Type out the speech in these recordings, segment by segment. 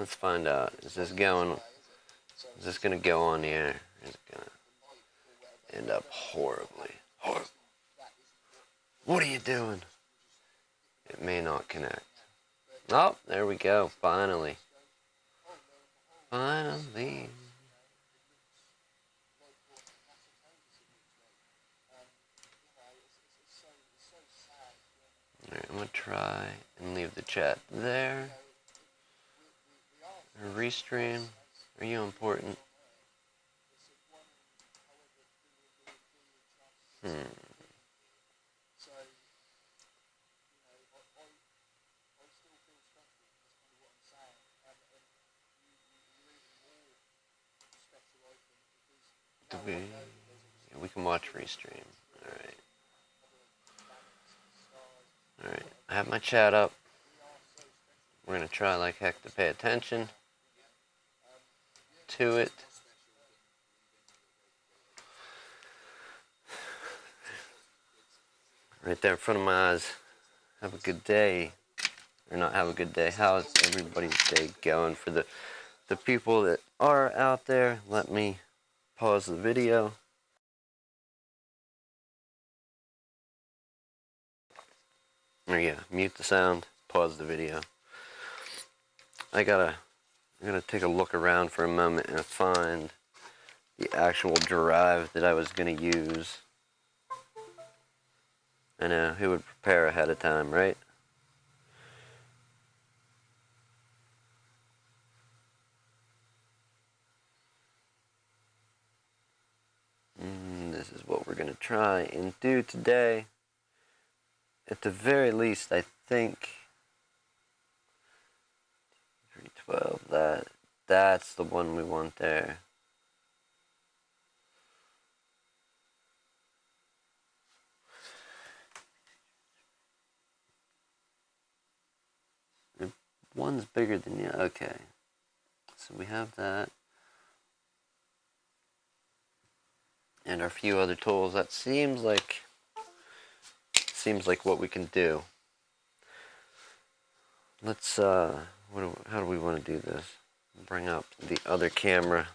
Let's find out. Is this going to go on the air? Is it going to end up horribly? What are you doing? It may not connect. Oh, there we go. Finally. Finally. Alright, I'm going to try and leave the chat there. Restream. Are you important? We can watch restream. Alright. Alright. I have my chat up. We're going to try like heck to pay attention to it. Right there in front of my eyes. Have a good day. Or not have a good day. How's everybody's day going? For the people that are out there, let me pause the video. Or yeah, mute the sound, pause the video. I'm gonna take a look around for a moment and find the actual drive that I was gonna use. I know, who would prepare ahead of time, right? This is what we're gonna try and do today. At the very least, I think 312, that's the one we want there. One's bigger than the other. Okay. So we have that. And our few other tools. That seems like what we can do. Let's how do we want to do this? Bring up the other camera.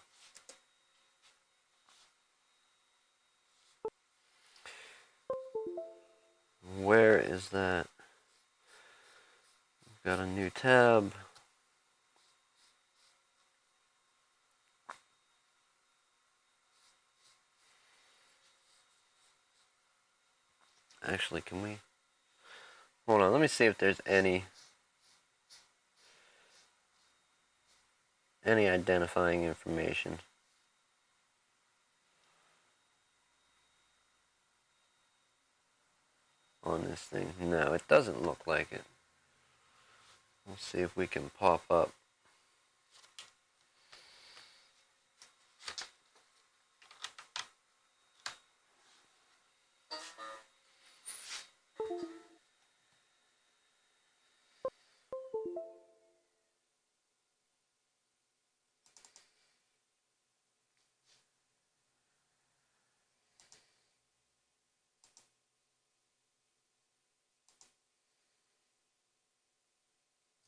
Where is that? We've got a new tab. Actually, can we? Hold on, let me see if there's any identifying information on this thing. No, it doesn't look like it. Let's see if we can pop up.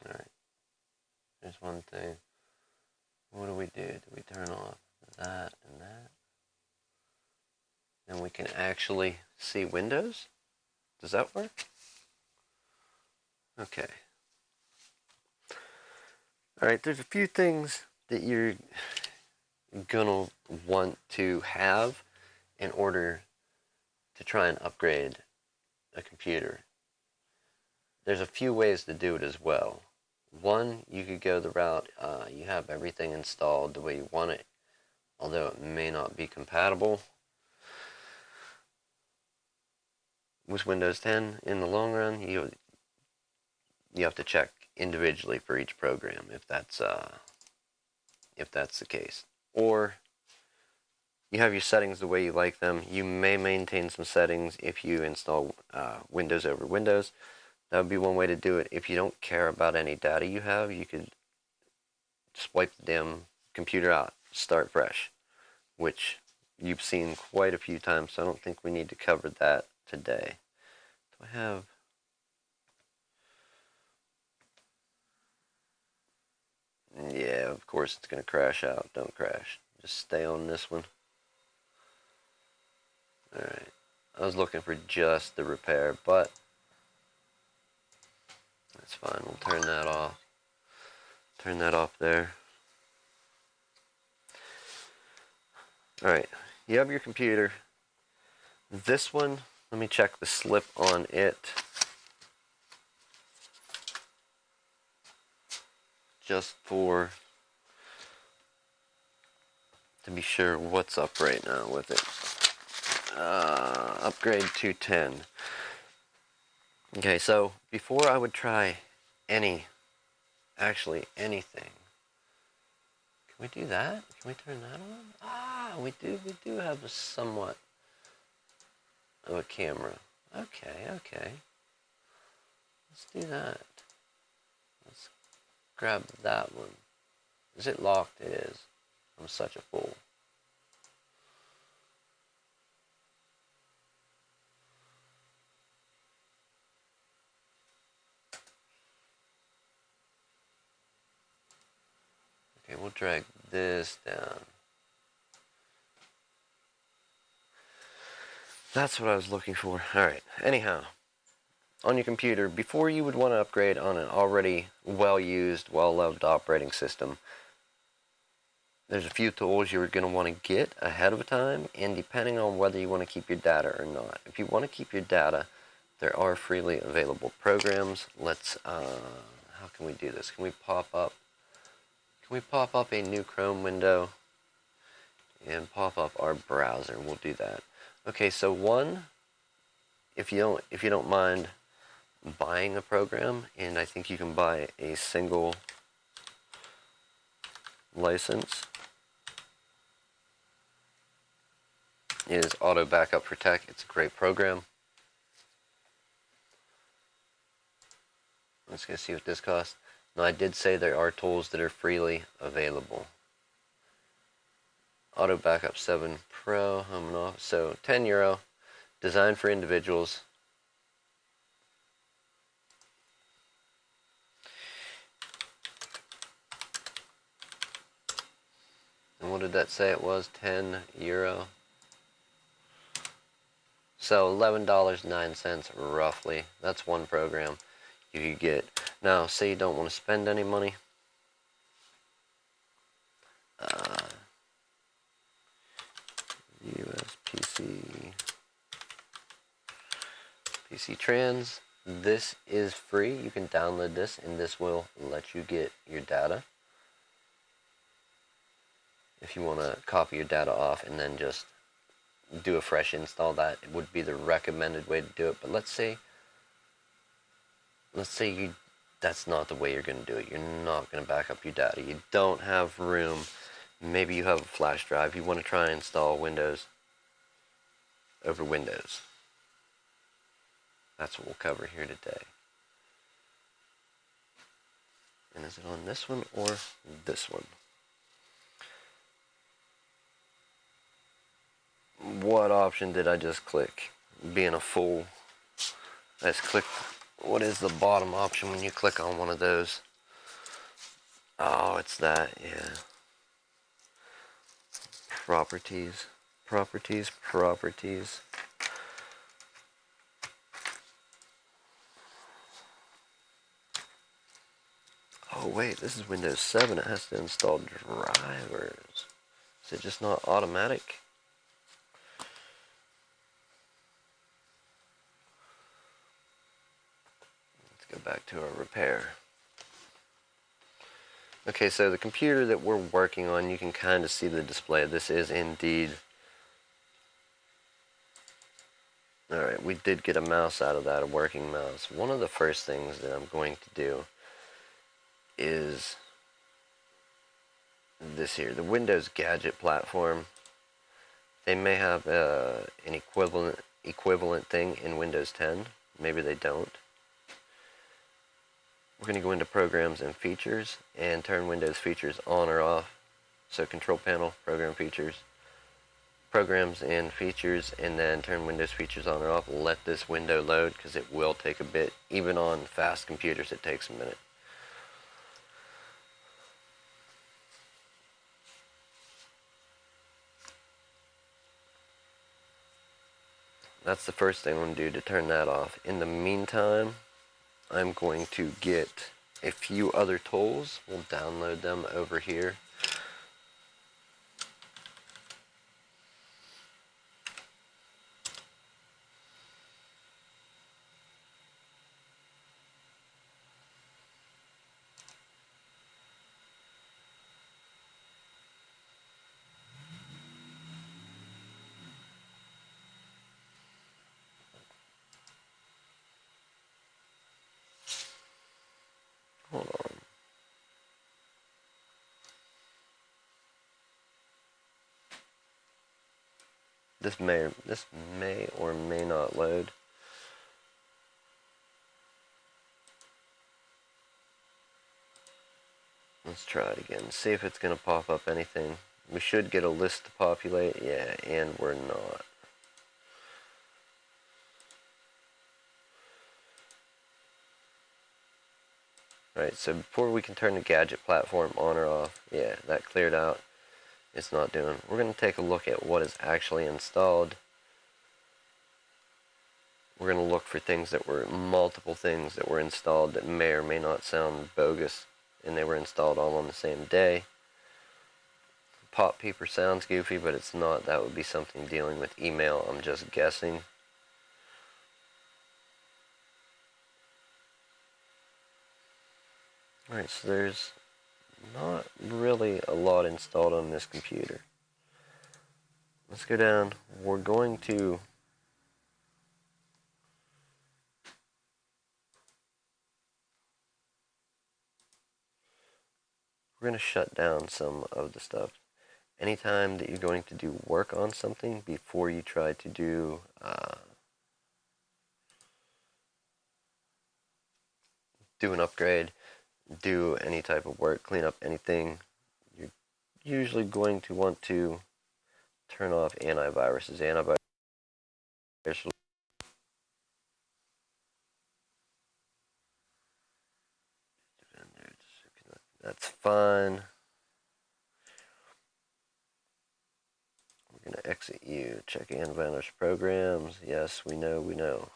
Alright. There's one thing. What do we do? Do we turn off that and that? Then we can actually see Windows? Does that work? Okay. Alright, there's a few things that you're gonna want to have in order to try and upgrade a computer. There's a few ways to do it as well. One, you could go the route, you have everything installed the way you want it, although it may not be compatible with Windows 10 in the long run. You have to check individually for each program if that's the case. Or you have your settings the way you like them. You may maintain some settings if you install Windows over Windows. That would be one way to do it. If you don't care about any data you have, you could just wipe the damn computer out, start fresh, which you've seen quite a few times, so I don't think we need to cover that today. Do I have... of course it's going to crash out. Don't crash. Just stay on this one. Alright. I was looking for just the repair, but that's fine. We'll turn that off. Turn that off there. Alright. You have your computer. This one, let me check the slip on it. Just to be sure what's up right now with it. Upgrade to 10. Okay, so before I would try actually anything. Can we do that? Can we turn that on? Ah, we do have a somewhat of a camera. Okay. Let's do that. Let's grab that one. Is it locked? It is. I'm such a fool. Okay, we'll drag this down. That's what I was looking for. Alright, anyhow. On your computer, before you would want to upgrade on an already well-used, well-loved operating system, there's a few tools you're going to want to get ahead of time, and depending on whether you want to keep your data or not. If you want to keep your data, there are freely available programs. Let's, how can we do this? Can we pop up a new Chrome window and pop up our browser? We'll do that. Okay, so one, if you don't mind buying a program, and I think you can buy a single license, is Auto Backup Protect. It's a great program. Let's go see what this costs. Now, I did say there are tools that are freely available. Auto Backup 7 Pro, home and off. So €10, designed for individuals. And what did that say it was? €10. So $11.09 roughly. That's one program you could get. Now, say you don't want to spend any money. PC Trans. This is free. You can download this, and this will let you get your data. If you want to copy your data off and then just do a fresh install, that would be the recommended way to do it. But let's say that's not the way you're going to do it. You're not going to back up your data. You don't have room. Maybe you have a flash drive. You want to try and install Windows over Windows. That's what we'll cover here today. And is it on this one or this one? What option did I just click? Being a fool. Let's click. What is the bottom option when you click on one of those? Oh, it's that, yeah. Properties. Oh wait, this is Windows 7. It has to install drivers. Is it just not automatic? Let's go back to our repair. Okay, so the computer that we're working on, you can kind of see the display. This is indeed... Alright, we did get a mouse out of that, a working mouse. One of the first things that I'm going to do is this here, the Windows Gadget platform. They may have an equivalent thing in Windows 10. Maybe they don't. We're going to go into Programs and Features and turn Windows features on or off. So Control Panel, Program Features, Programs and Features, and then turn Windows features on or off. Let this window load because it will take a bit. Even on fast computers, it takes a minute. that's the first thing I'm going to do to turn that off. In the meantime, I'm going to get a few other tools. We'll download them over here. Hold on. This may or may not load. Let's try it again. See if it's going to pop up anything. We should get a list to populate. Yeah, and we're not. Alright, so before we can turn the gadget platform on or off, yeah, that cleared out. It's not doing. We're going to take a look at what is actually installed. We're going to look for things that were multiple things that were installed that may or may not sound bogus, and they were installed all on the same day. Pop paper sounds goofy, but it's not. That would be something dealing with email. I'm just guessing. Alright, so there's not really a lot installed on this computer. Let's go down. We're going to shut down some of the stuff. Anytime that you're going to do work on something before you try to do an upgrade, do any type of work, clean up anything, you're usually going to want to turn off antiviruses. Antivirus, that's fine. We're going to exit you. Check antivirus programs. Yes, we know, we know.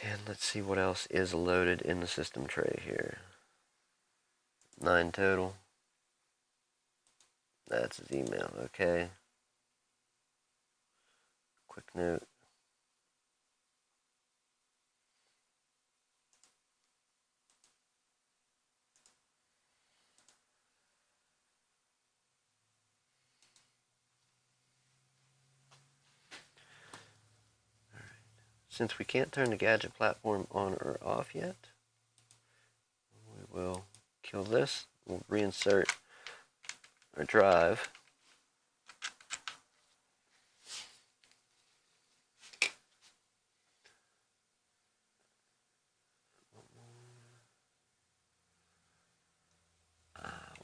And let's see what else is loaded in the system tray here. 9 total. That's his email. Okay. Quick note. Since we can't turn the gadget platform on or off yet, we will kill this. We'll reinsert our drive.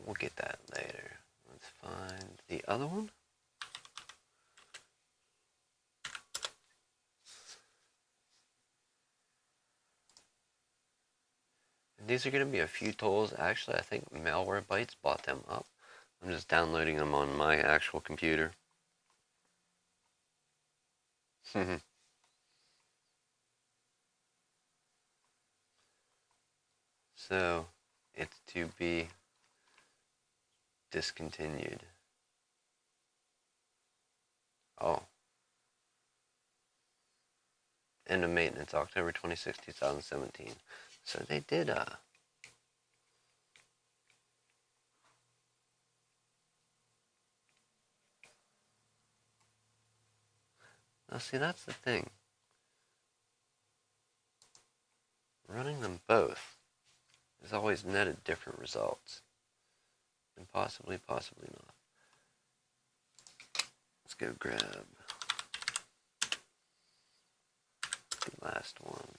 We'll get that later. Let's find the other one. And these are going to be a few tools. Actually, I think Malware Bytes bought them up. I'm just downloading them on my actual computer. So, it's to be discontinued. Oh. End of maintenance, October 26, 2017. So they did, Now see, that's the thing. Running them both has always netted different results. And possibly not. Let's go grab the last one.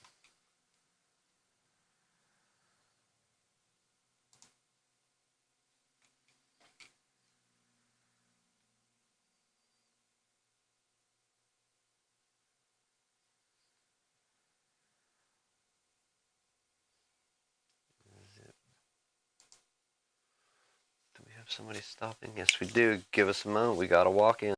Do we have somebody stopping? Yes, we do. Give us a moment. We gotta walk in.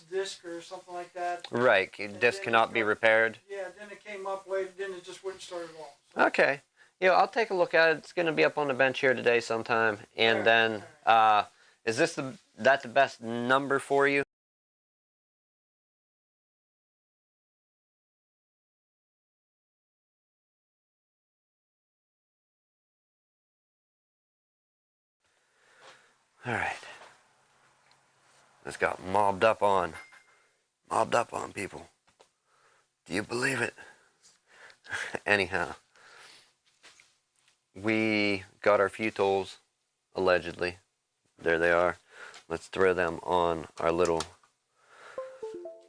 disk or something like that. Right, disk cannot be repaired. Yeah, then it came up later, then it just wouldn't start at all. So. Okay. Yeah, I'll take a look at it. It's going to be up on the bench here today sometime. And then, is this that the best number for you? All right. This got mobbed up on people. Do you believe it? Anyhow, we got our few tools, allegedly. There they are. Let's throw them on our little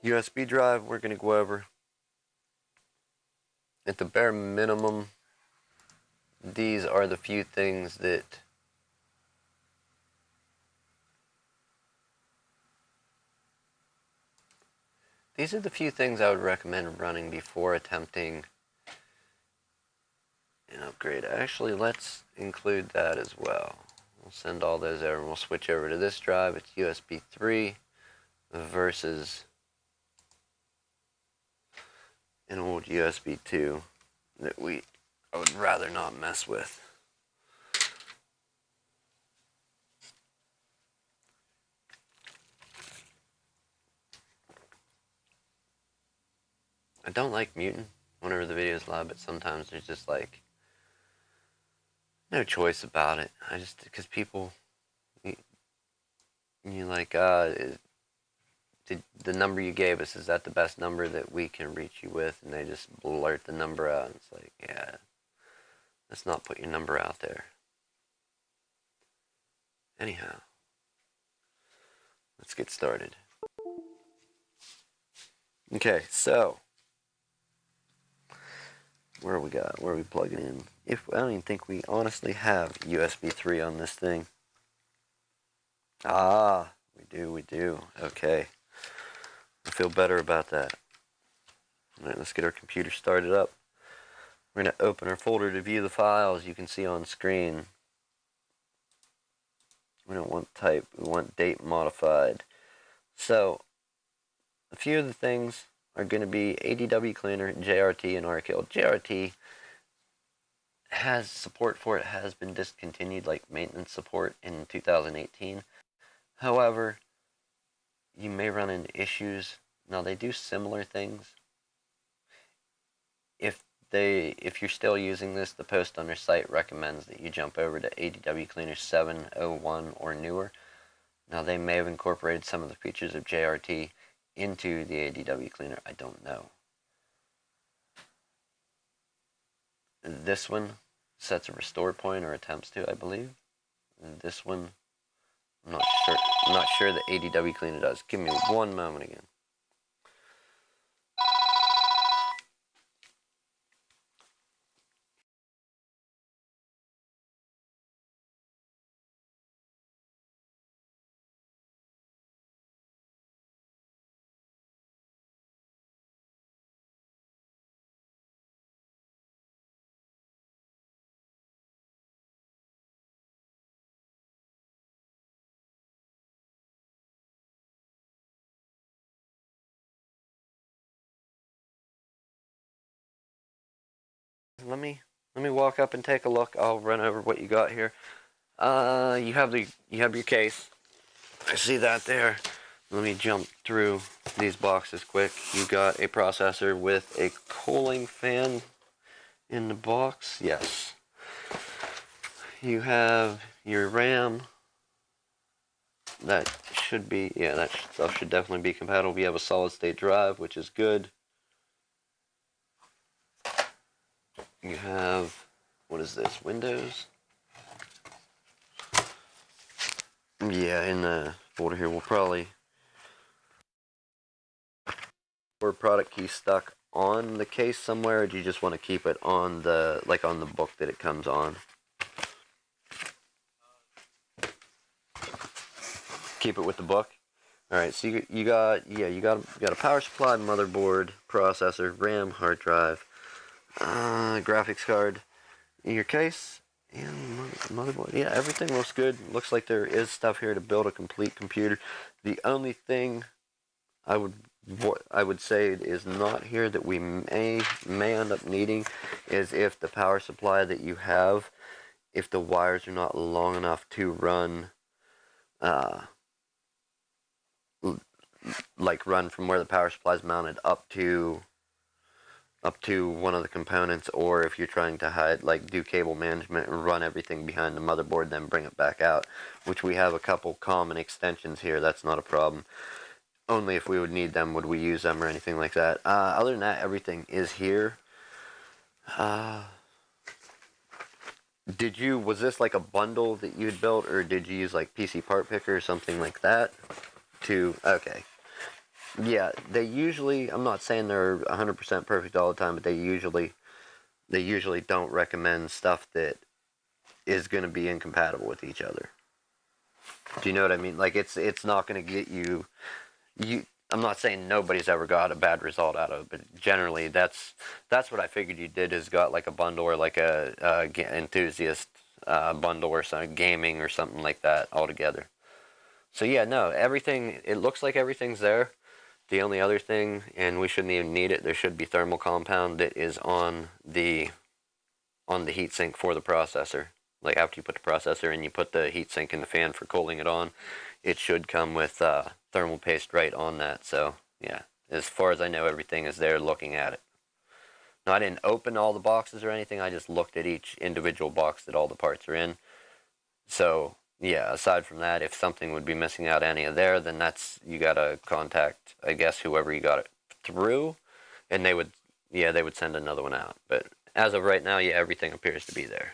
USB drive. We're going to go over, at the bare minimum, these are the few things that these are the few things I would recommend running before attempting an upgrade. Actually, let's include that as well. We'll send all those over and we'll switch over to this drive. It's USB 3 versus an old USB 2 that I would rather not mess with. I don't like muting whenever the video is loud, but sometimes there's just like no choice about it. Because people, you like, the number you gave us, is that the best number that we can reach you with? And they just blurt the number out, and it's like, yeah, let's not put your number out there. Anyhow, let's get started. Okay, so where we plugging in? I don't even think we honestly have USB 3 on this thing. Ah, we do. Okay. I feel better about that. Alright, let's get our computer started up. We're going to open our folder to view the files you can see on screen. We don't want type, we want date modified. So, a few of the things are going to be ADW Cleaner, JRT, and RKL. JRT has support for it, has been discontinued, like maintenance support in 2018. However, you may run into issues. Now, they do similar things. If you're still using this, the post on their site recommends that you jump over to ADW Cleaner 701 or newer. Now, they may have incorporated some of the features of JRT into the ADW Cleaner. I don't know. This one sets a restore point, or attempts to, I believe. This one, I'm not sure. I'm not sure the ADW Cleaner does. Give me one moment again. Let me walk up and take a look. I'll run over what you got here. You have your case. I see that there. Let me jump through these boxes quick. You got a processor with a cooling fan in the box. Yes. You have your RAM. That should be, yeah, that stuff should definitely be compatible. You have a solid state drive, which is good. You have, what is this, Windows? Yeah, in the folder here, we'll probably, or product key stuck on the case somewhere, or do you just want to keep it on the, like on the book that it comes on? Keep it with the book? Alright, so you got a power supply, motherboard, processor, RAM, hard drive, graphics card, in your case, and motherboard. Yeah, everything looks good. Looks like there is stuff here to build a complete computer. The only thing I would what I would say is not here that we may end up needing is if the power supply that you have, if the wires are not long enough to run, uh, like run from where the power supply is mounted up to one of the components, or if you're trying to hide, like do cable management and run everything behind the motherboard, then bring it back out, which we have a couple common extensions here. That's not a problem. Only if we would need them would we use them or anything like that. Other than that, everything is here. Uh, was this like a bundle that you had built, or did you use like PC Part Picker or something like that? Okay. Yeah, they usually, I'm not saying they're 100% perfect all the time, but they usually don't recommend stuff that is going to be incompatible with each other. Do you know what I mean? Like it's not going to get you. I'm not saying nobody's ever got a bad result out of it, but generally that's what I figured you did is got like a bundle or like a enthusiast bundle or some gaming or something like that altogether. So yeah, no, everything. It looks like everything's there. The only other thing, and we shouldn't even need it, there should be thermal compound that is on the heatsink for the processor. Like after you put the processor in, you put the heatsink in the fan for cooling it on. It should come with thermal paste right on that. So yeah, as far as I know, everything is there. Looking at it. Now I didn't open all the boxes or anything. I just looked at each individual box that all the parts are in. So yeah, aside from that, if something would be missing out any of there, then that's you gotta contact, I guess, whoever you got it through, and they would send another one out. But as of right now, yeah, everything appears to be there.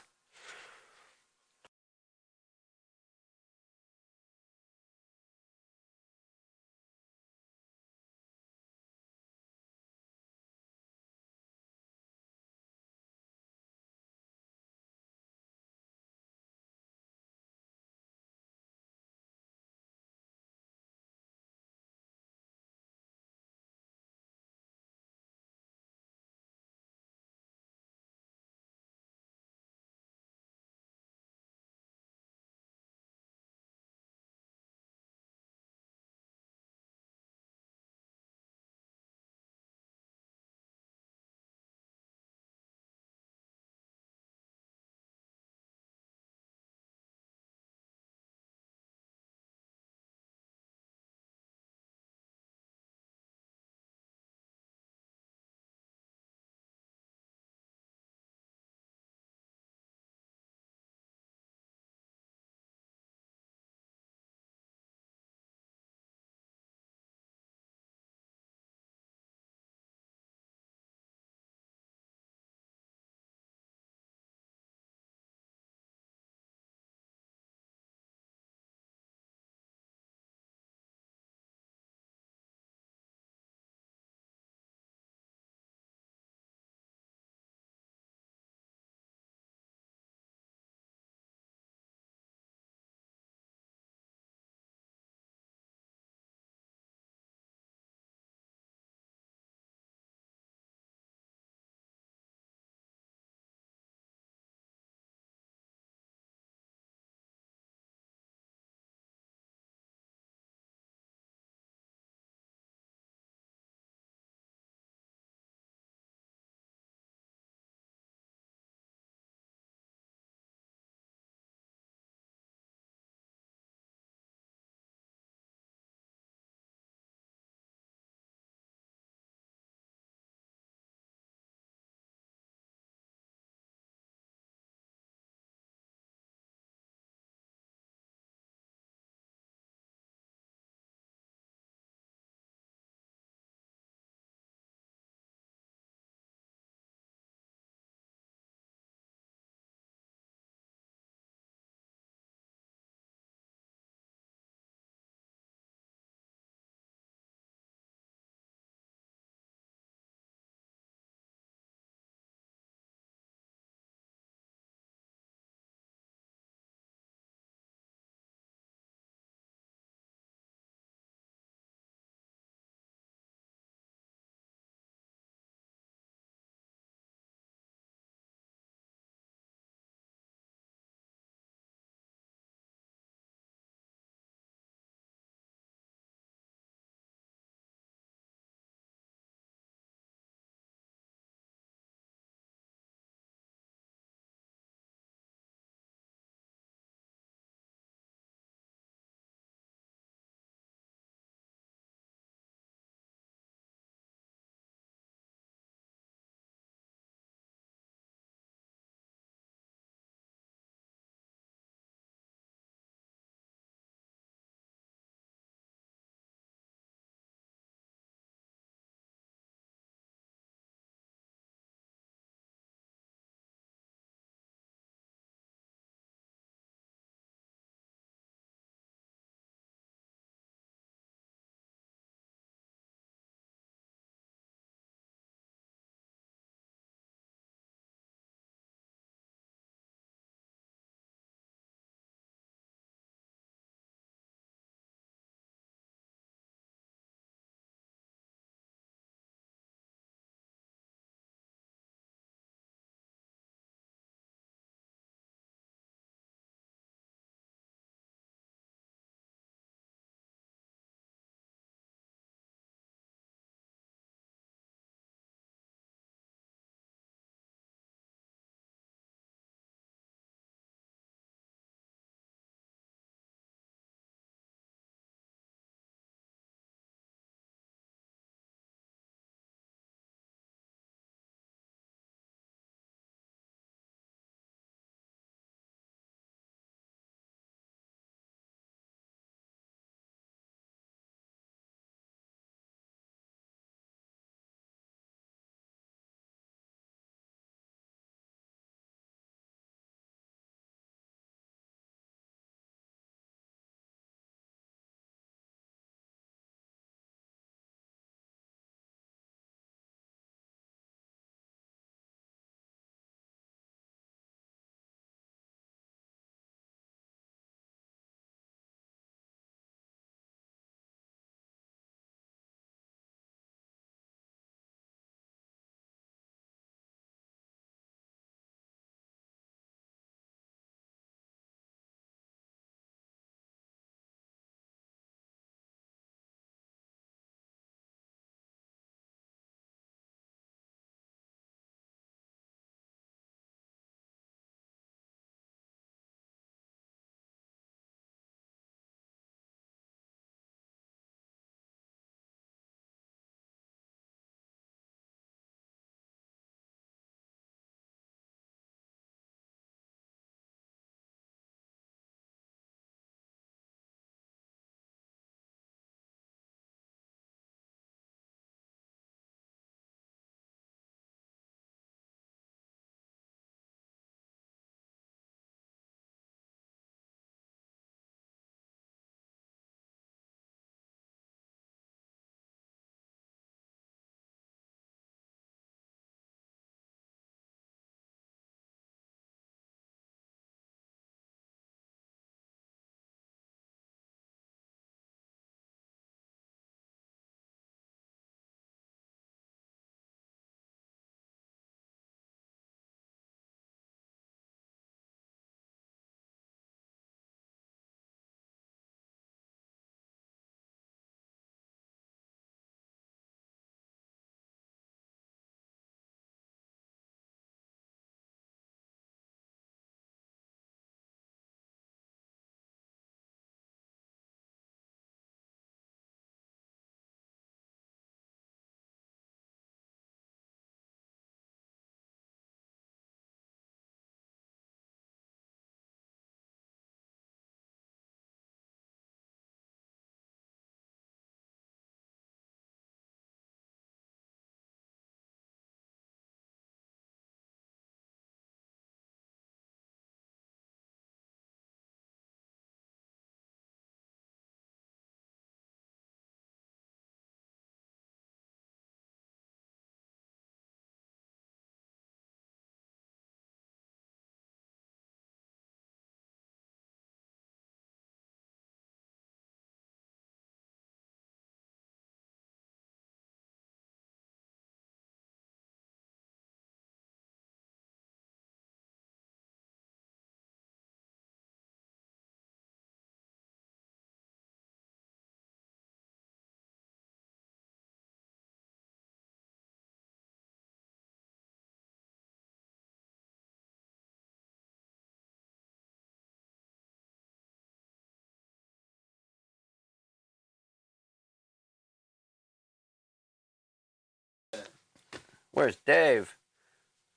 Where's Dave?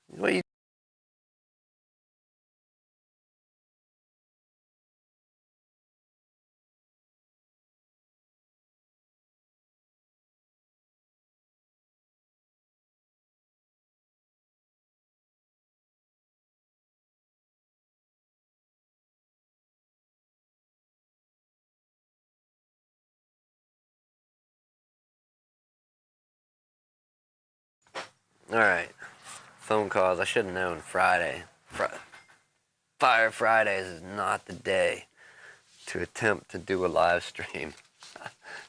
What are you? All right. Phone calls. I should have known Friday. Fire Fridays is not the day to attempt to do a live stream.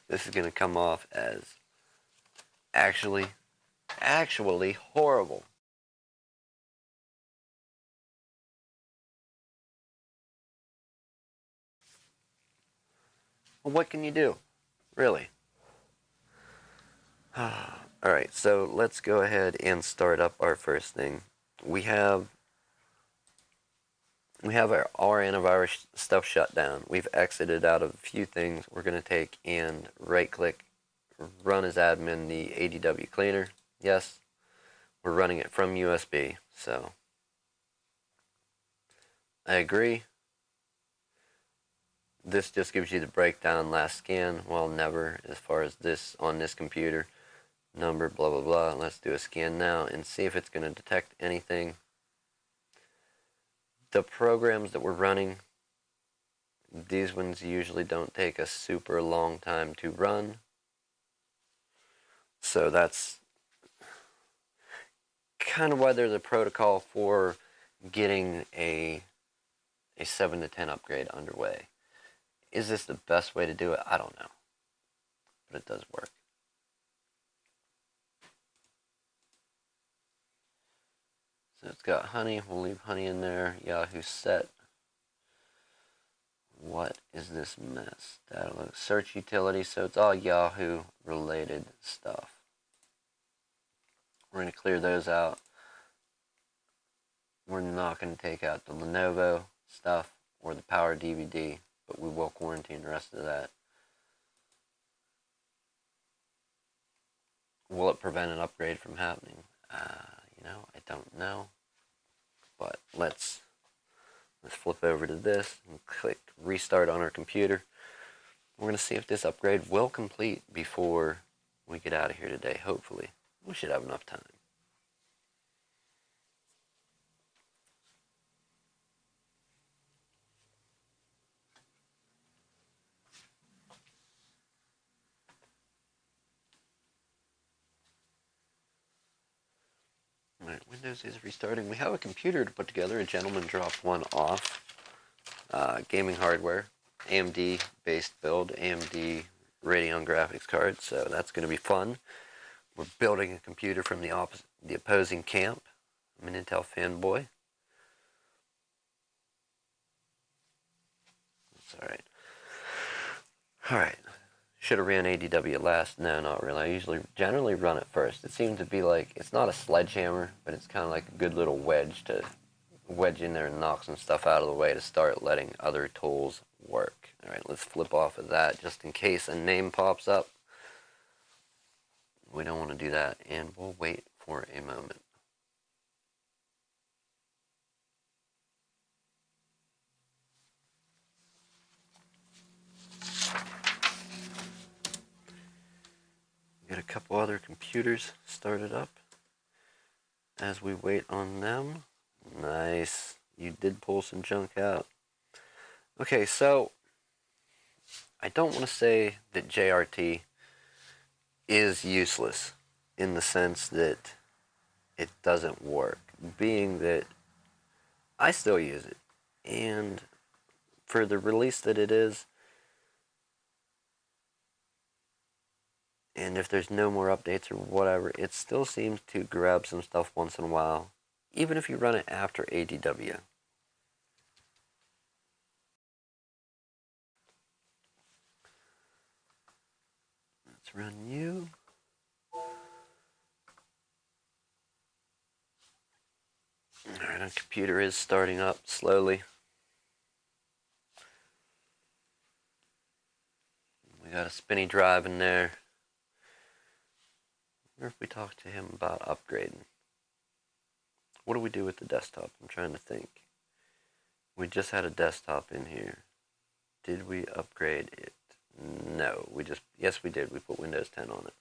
This is going to come off as actually, actually horrible. Well, what can you do? Really? Alright, so let's go ahead and start up our first thing. We have our antivirus stuff shut down. We've exited out of a few things. We're going to take and right click, run as admin the ADW cleaner. Yes, we're running it from USB, so I agree. This just gives you the breakdown last scan. Well, never as far as this on this computer. Number, blah, blah, blah. Let's do a scan now and see if it's going to detect anything. The programs that we're running, these ones usually don't take a super long time to run. So that's kind of why there's a protocol for getting a 7 to 10 upgrade underway. Is this the best way to do it? I don't know. But it does work. So it's got honey. We'll leave honey in there. Yahoo set. What is this mess? Search utility. So it's all Yahoo related stuff. We're going to clear those out. We're not going to take out the Lenovo stuff or the Power DVD, but we will quarantine the rest of that. Will it prevent an upgrade from happening? I don't know. But let's flip over to this and click restart on our computer. We're going to see if this upgrade will complete before we get out of here today, hopefully. We should have enough time. Alright, Windows is restarting. We have a computer to put together. A gentleman dropped one off. Gaming hardware. AMD based build. AMD Radeon graphics card. So that's going to be fun. We're building a computer from the opposing camp. I'm an Intel fanboy. That's alright. Alright. Should have ran ADW last. No, not really. I generally run it first. It seems to be like, it's not a sledgehammer, but it's kind of like a good little wedge to wedge in there and knock some stuff out of the way to start letting other tools work. Alright, let's flip off of that just in case a name pops up. We don't want to do that, and we'll wait for a moment. Get a couple other computers started up as we wait on them. Nice. You did pull some junk out. Okay, so I don't want to say that JRT is useless in the sense that it doesn't work, being that I still use it. And for the release that it is, and if there's no more updates or whatever, it still seems to grab some stuff once in a while, even if you run it after ADW. Let's run you. Alright, our computer is starting up slowly. We got a spinny drive in there. wonder if we talk to him about upgrading. What do we do with the desktop? I'm trying to think. We just had a desktop in here. Did we upgrade it? No, yes we did. We put Windows 10 on it.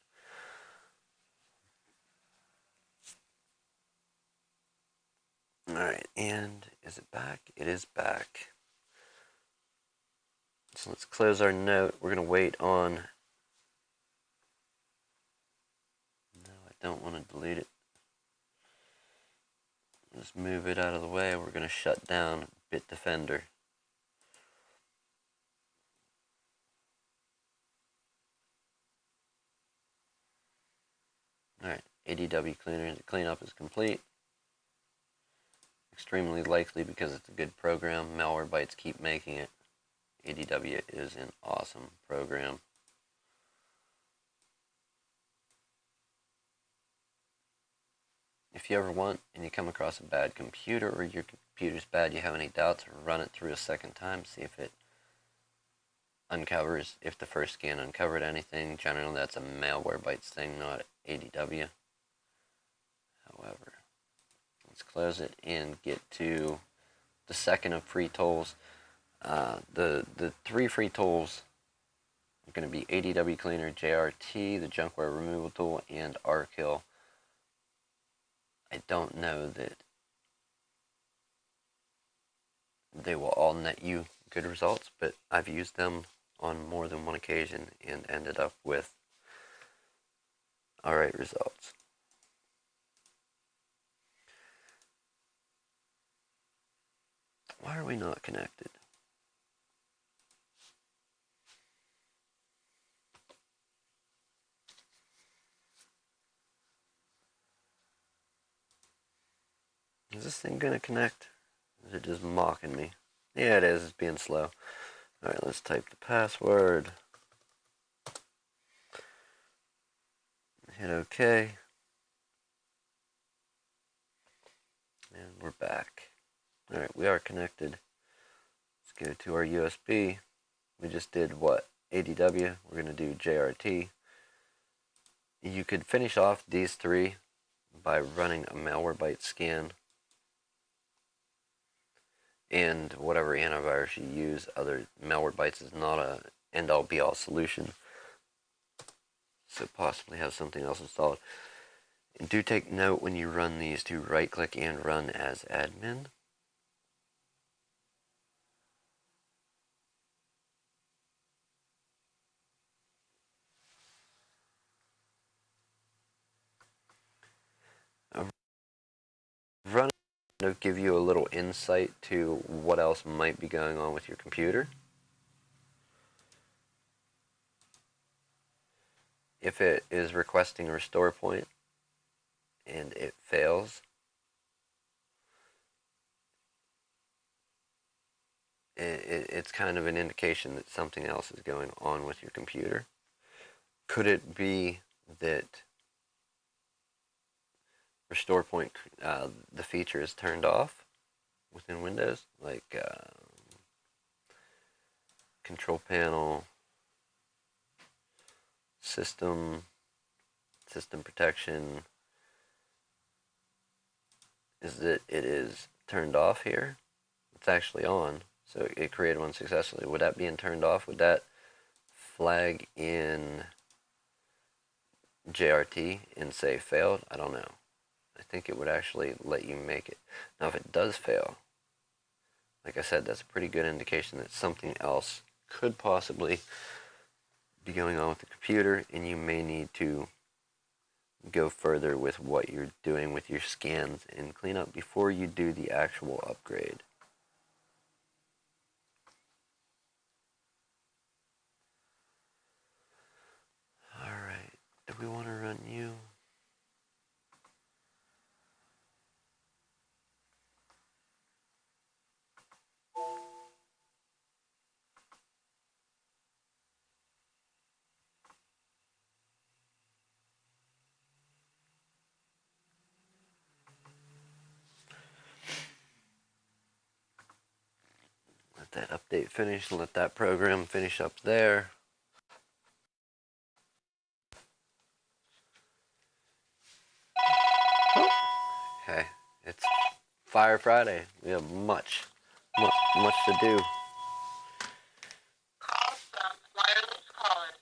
Alright, and is it back? It is back. So let's close our note. We're going to wait on... No, I don't want to delete it. Let's move it out of the way. We're going to shut down Bitdefender. Alright, ADW cleaner. The cleanup is complete. Extremely likely because it's a good program. Malwarebytes keep making it. ADW is an awesome program. If you ever want and you come across a bad computer or your computer's bad, you have any doubts, run it through a second time, see if it uncovers, if the first scan uncovered anything. Generally that's a Malwarebytes thing, not ADW. However, let's close it and get to the second of free tools. The three free tools are going to be ADW Cleaner, JRT, the Junkware Removal Tool, and rkill. I don't know that they will all net you good results, but I've used them on more than one occasion and ended up with alright results. Why are we not connected? Is this thing gonna connect? Is it just mocking me? Yeah, it is. It's being slow. Alright, let's type the password. Hit OK. And we're back. Alright, we are connected. Let's go to our USB. We just did what? ADW. We're going to do JRT. You could finish off these three by running a Malwarebytes scan and whatever antivirus you use. Other Malwarebytes is not a end-all be-all solution, so possibly have something else installed. And do take note when you run these to right-click and run as admin. Run will give you a little insight to what else might be going on with your computer. If it is requesting a restore point and it fails, it's kind of an indication that something else is going on with your computer. Could it be that restore point, the feature is turned off within Windows, like control panel, system protection, is that it is turned off here? It's actually on, so it created one successfully. Would that being turned off, would that flag in JRT and say failed? I don't know. I think it would actually let you make it. Now if it does fail, like I said, that's a pretty good indication that something else could possibly be going on with the computer, and you may need to go further with what you're doing with your scans and cleanup before you do the actual upgrade. Alright, do we want to run you? Let that update finish, let that program finish up there. Fire Friday. We have much to do. Awesome. Wireless calling.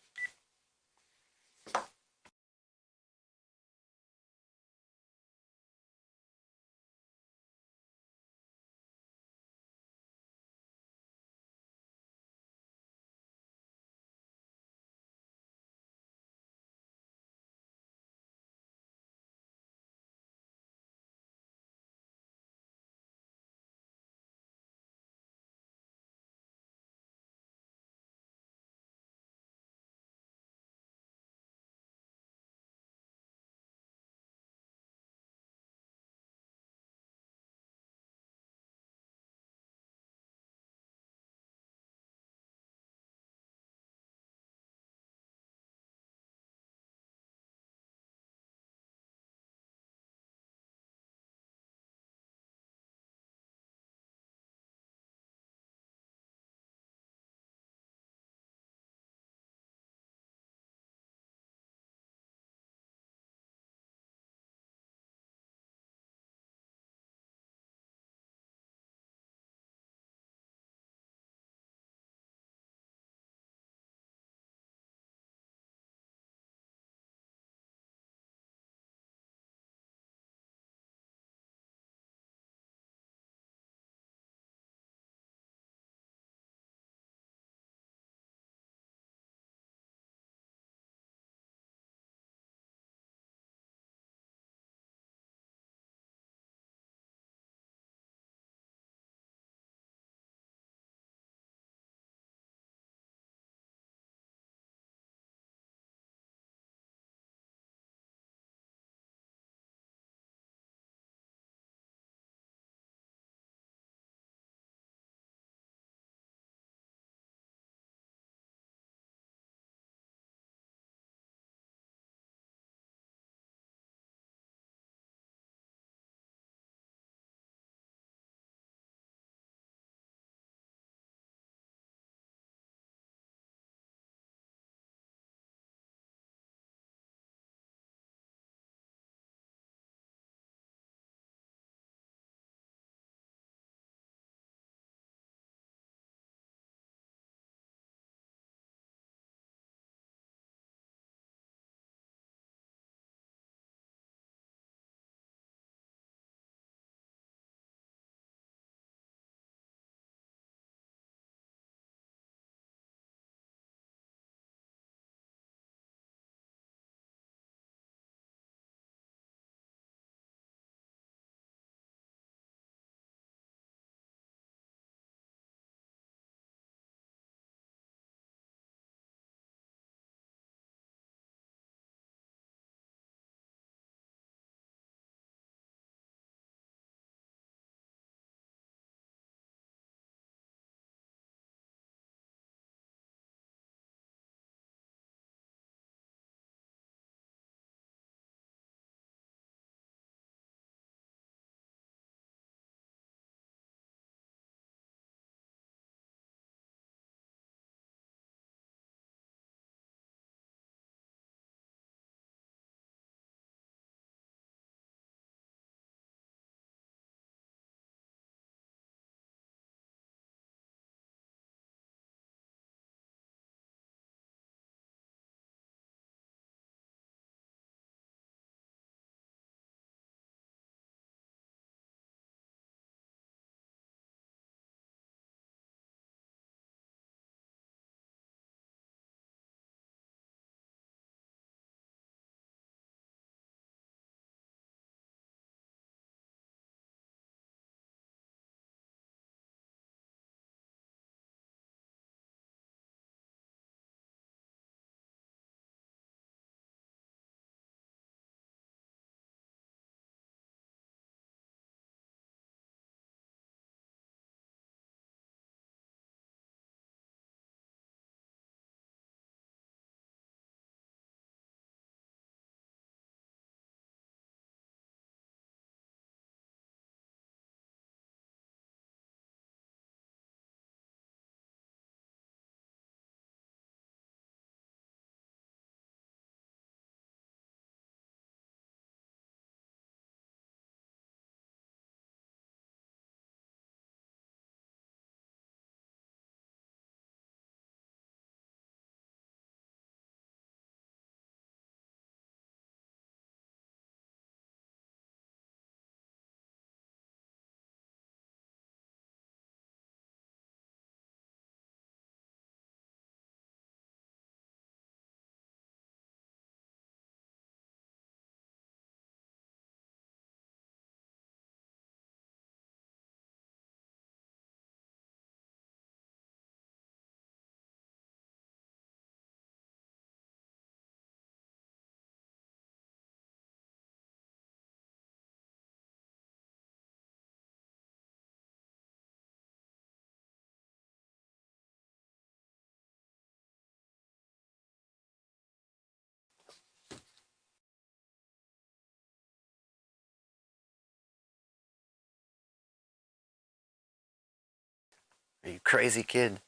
crazy kid?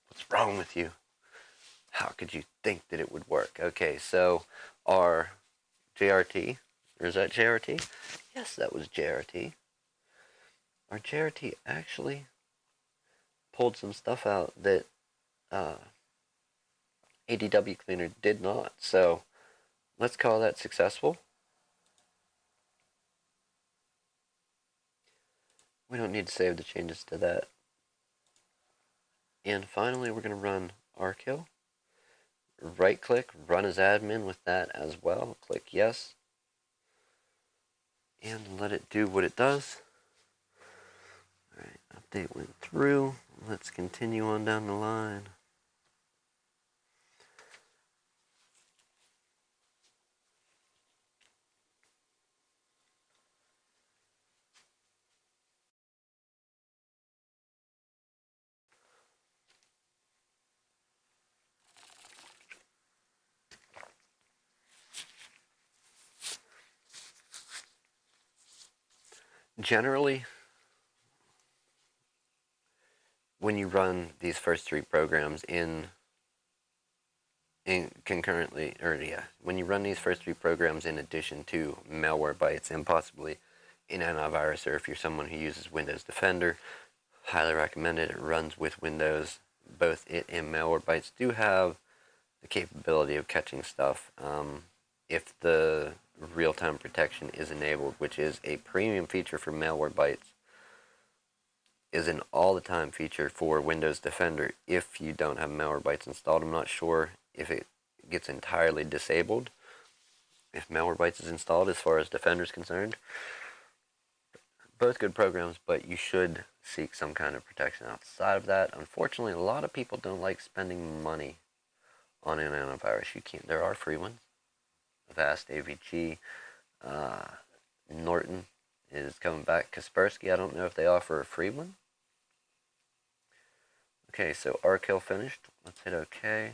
What's wrong with you? How could you think that it would work? Okay, so our JRT, or is that JRT? Yes, that was JRT. Our JRT actually pulled some stuff out that uh, ADW Cleaner did not. So let's call that successful. We don't need to save the changes to that. And finally, we're going to run rkill. Right click, run as admin with that as well. Click yes. And let it do what it does. Alright, update went through. Let's continue on down the line. Generally, when you run these first three programs in concurrently, or yeah, when you run these first three programs in addition to Malwarebytes and possibly an antivirus, or if you're someone who uses Windows Defender, highly recommend it. It runs with Windows. Both it and Malwarebytes do have the capability of catching stuff if the real-time protection is enabled, which is a premium feature for Malwarebytes, is an all-the-time feature for Windows Defender if you don't have Malwarebytes installed. I'm not sure if it gets entirely disabled if Malwarebytes is installed as far as Defender is concerned. Both good programs, but you should seek some kind of protection outside of that. Unfortunately, a lot of people don't like spending money on an antivirus. You can't. There are free ones. Avast, AVG, uh, Norton is coming back. Kaspersky, I don't know if they offer a free one. Okay, so rkill finished. Let's hit OK.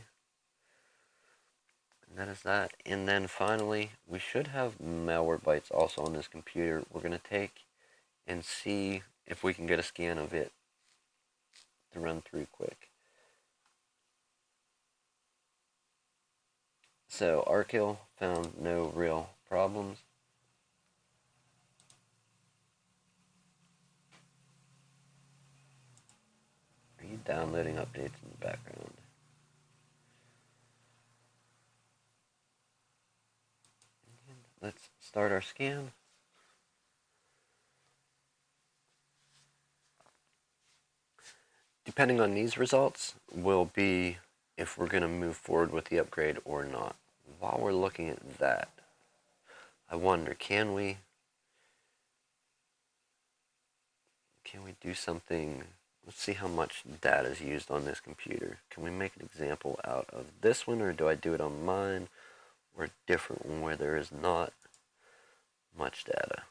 And that is that. And then finally, we should have Malwarebytes also on this computer. We're going to take and see if we can get a scan of it to run through quick. So rkill found no real problems. Are you downloading updates in the background? Let's start our scan. Depending on these results will be if we're going to move forward with the upgrade or not. While we're looking at that, I wonder, can we do something? Let's see how much data is used on this computer. Can we make an example out of this one, or do I do it on mine, or a different one where there is not much data?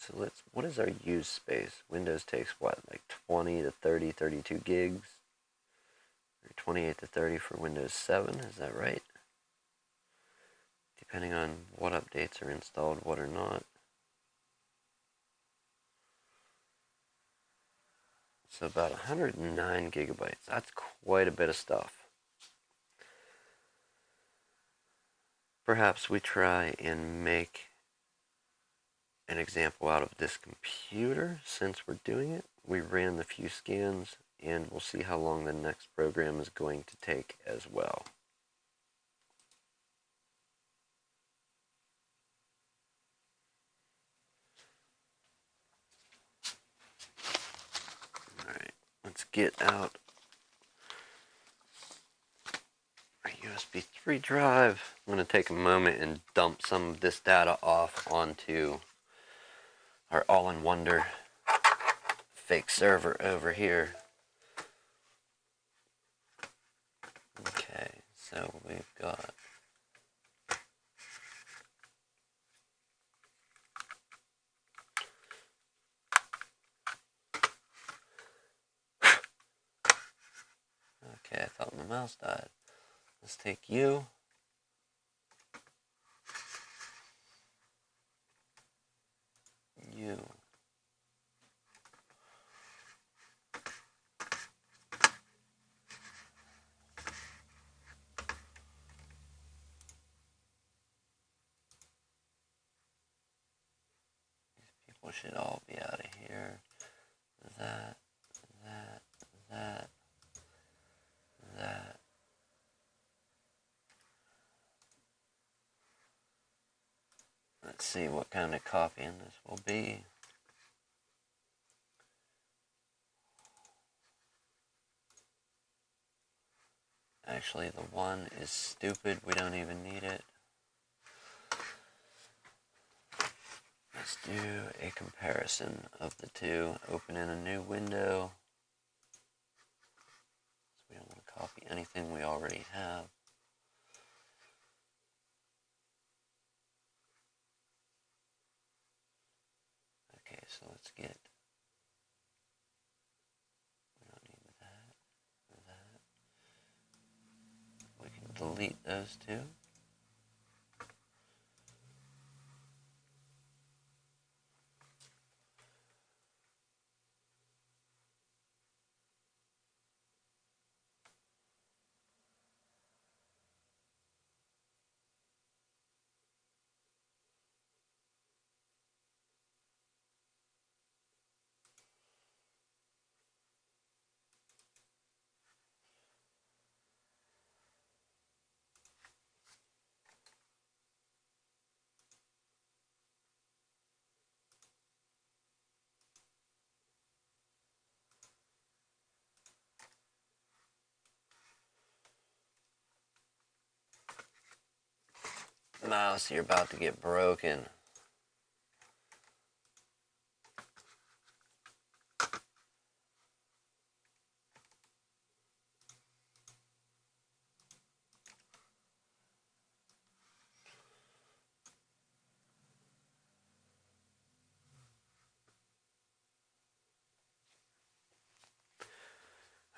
So what is our use space? Windows takes what, like 20 to 30, 32 gigs? Or 28 to 30 for Windows 7, is that right? Depending on what updates are installed, what are not. So about 109 gigabytes. That's quite a bit of stuff. Perhaps we try and make an example out of this computer since we're doing it. We ran the few scans and we'll see how long the next program is going to take as well. Alright, let's get out our USB 3 drive. I'm going to take a moment and dump some of this data off onto our All-in-Wonder fake server over here. Okay, so we've got okay, I thought my mouse died. Let's take you. You. People should all be out of here. That, that, that, that. Let's see what kind of copying this will be. Actually, the one is stupid. We don't even need it. Let's do a comparison of the two. Open in a new window. So we don't want to copy anything we already have. Okay, so let's get, we don't need that. We can delete those two. Mouse, you're about to get broken.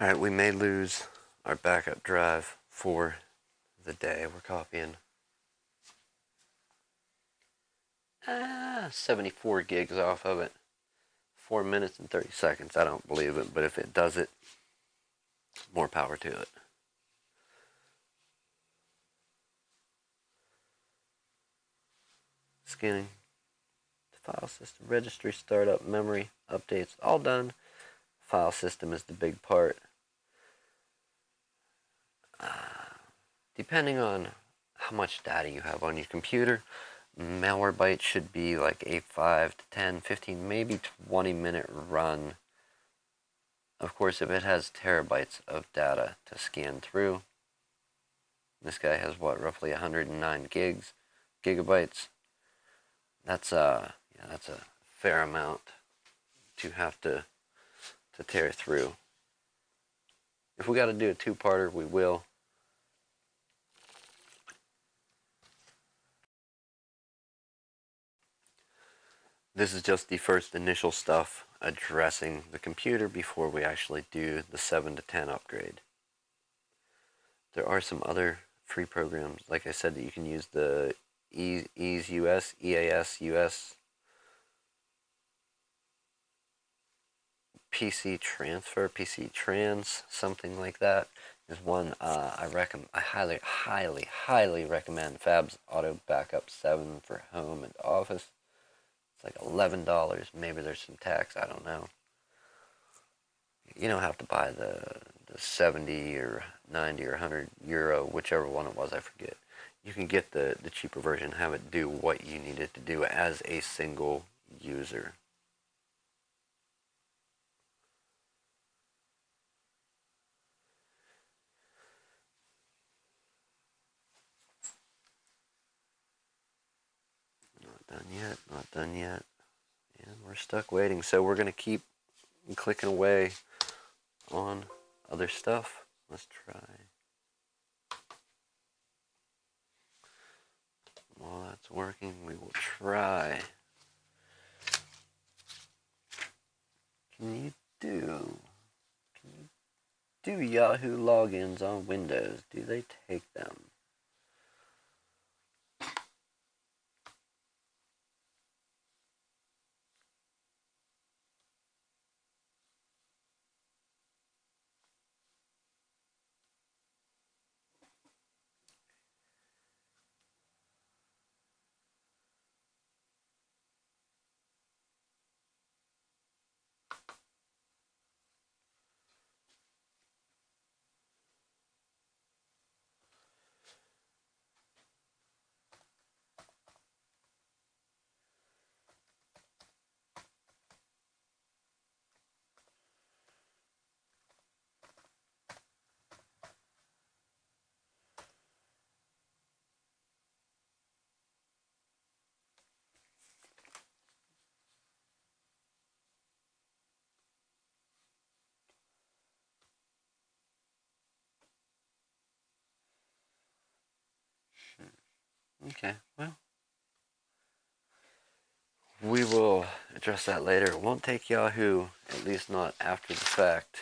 Alright, we may lose our backup drive for the day. We're copying 74 gigs off of it. 4 minutes and 30 seconds. I don't believe it, but if it does it, more power to it. Scanning the file system, registry startup, memory updates, all done. File system is the big part. Depending on how much data you have on your computer, malware bytes should be like a 5 to 10, 15, maybe 20-minute run. Of course, if it has terabytes of data to scan through, this guy has what, roughly 109 gigabytes. That's that's a fair amount to have to tear through. If we got to do a two-parter, we will. This is just the first initial stuff addressing the computer before we actually do the 7 to 10 upgrade. There are some other free programs, like I said, that you can use the Ease US, EAS US, PC Transfer, PC Trans, something like that is one I highly recommend. Fab's Auto Backup 7 for home and office. It's like $11. Maybe there's some tax. I don't know. You don't have to buy the 70 or 90 or 100 euro, whichever one it was, I forget. You can get the cheaper version, have it do what you need it to do as a single user. Not done yet, not done yet. And we're stuck waiting, so we're going to keep and clicking away on other stuff. Let's try. While that's working, we will try. Can you do Yahoo logins on Windows? Do they take them? Okay, well, we will address that later. It won't take Yahoo, at least not after the fact.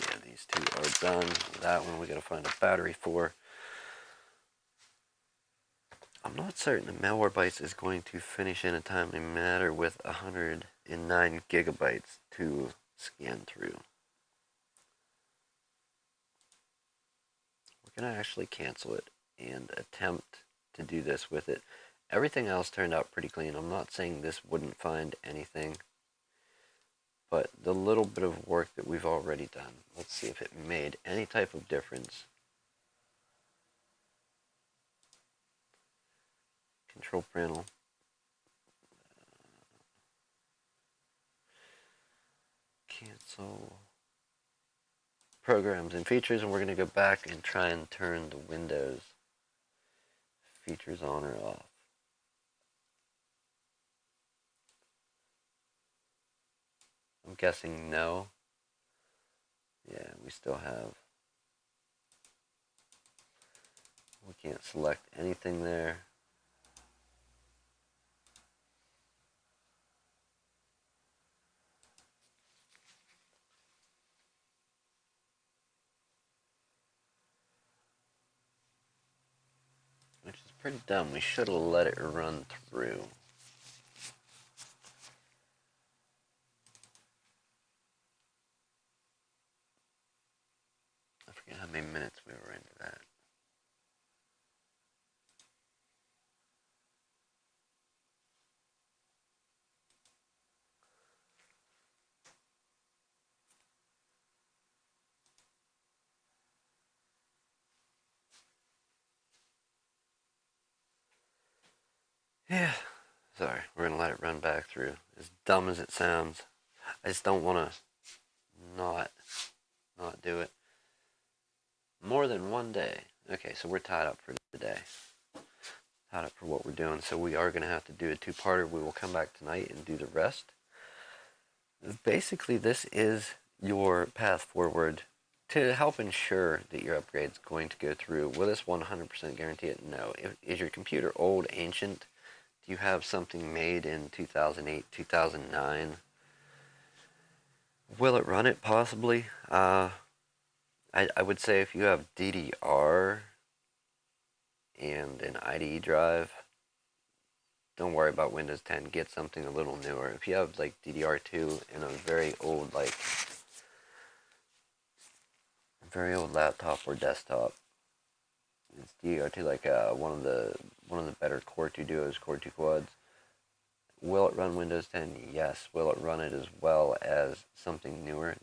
Yeah, these two are done. That one we gotta find a battery for. I'm not certain the Malwarebytes is going to finish in a timely manner with 109 gigabytes to scan through. We're going to actually cancel it and attempt to do this with it. Everything else turned out pretty clean. I'm not saying this wouldn't find anything, but the little bit of work that we've already done, let's see if it made any type of difference. Control panel. Cancel programs and features, and we're going to go back and try and turn the Windows features on or off. I'm guessing no. Yeah, we still have. We can't select anything there. Which is pretty dumb. We should have let it run through. I forget how many minutes we were into that. Yeah. Sorry, we're gonna let it run back through. As dumb as it sounds, I just don't want to not do it. More than one day. Okay, so we're tied up for today. Tied up for what we're doing. So we are gonna have to do a two-parter. We will come back tonight and do the rest. Basically, this is your path forward to help ensure that your upgrade is going to go through. Will this 100% guarantee it? No. Is your computer old, ancient? Do you have something made in 2008, 2009? Will it run it? Possibly. I would say if you have DDR and an IDE drive, don't worry about Windows 10. Get something a little newer. If you have like DDR2 and a very old laptop or desktop, it's DDR2 like one of the better Core 2 Duos, Core 2 Quads. Will it run Windows 10? Yes. Will it run it as well as something newer?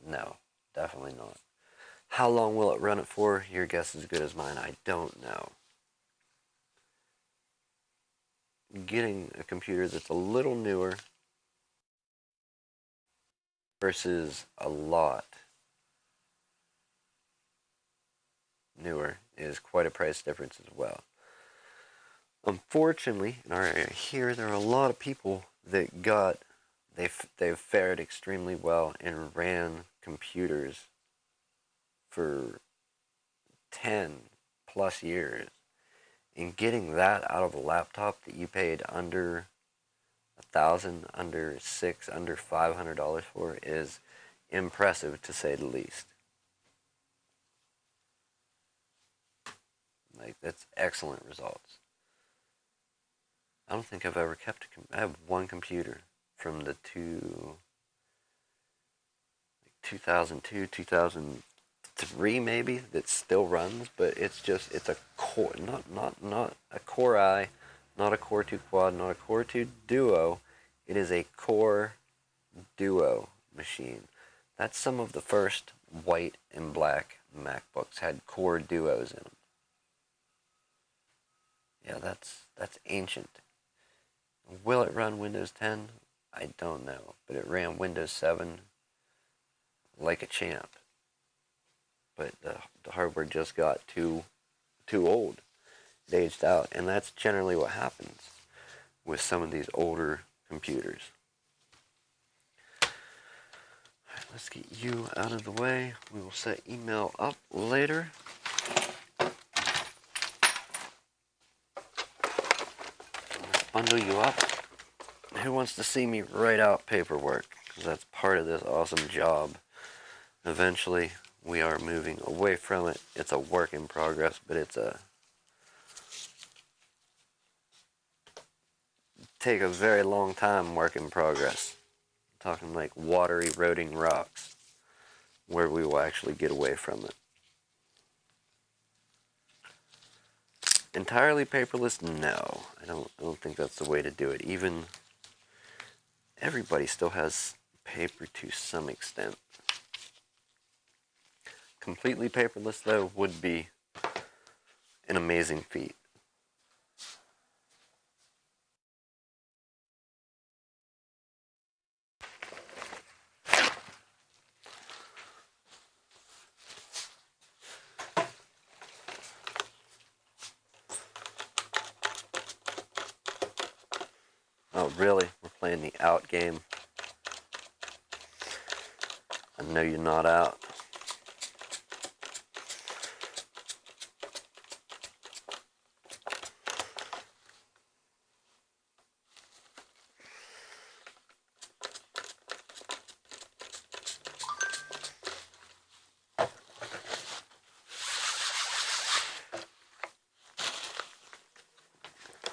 No, definitely not. How long will it run it for? Your guess is as good as mine. I don't know. Getting a computer that's a little newer versus a lot newer is quite a price difference as well. Unfortunately, in our area here, there are a lot of people that got they've fared extremely well and ran computers for 10 plus years. And getting that out of a laptop that you paid under $1,000, under $600, under $500 for is impressive to say the least. Like, that's excellent results. I don't think I've ever kept I have one computer from the 2002, 2003 maybe that still runs, but it's a core, not a Core I, not a Core 2 Quad, not a Core 2 Duo. It is a Core Duo machine. That's some of the first white and black MacBooks had Core Duos in them. Yeah, that's ancient. Will it run Windows 10? I don't know, but it ran Windows 7 like a champ. But the hardware just got too old. It aged out, and that's generally what happens with some of these older computers. Alright, let's get you out of the way. We will set email up later. Let's bundle you up. Who wants to see me write out paperwork? Because that's part of this awesome job. Eventually, we are moving away from it. It's a work in progress, but it's take a very long time work in progress. I'm talking like water eroding rocks, where we will actually get away from it. Entirely paperless? No, I don't think that's the way to do it. Even everybody still has paper to some extent. Completely paperless, though, would be an amazing feat. Oh, really? We're playing the out game? I know you're not out.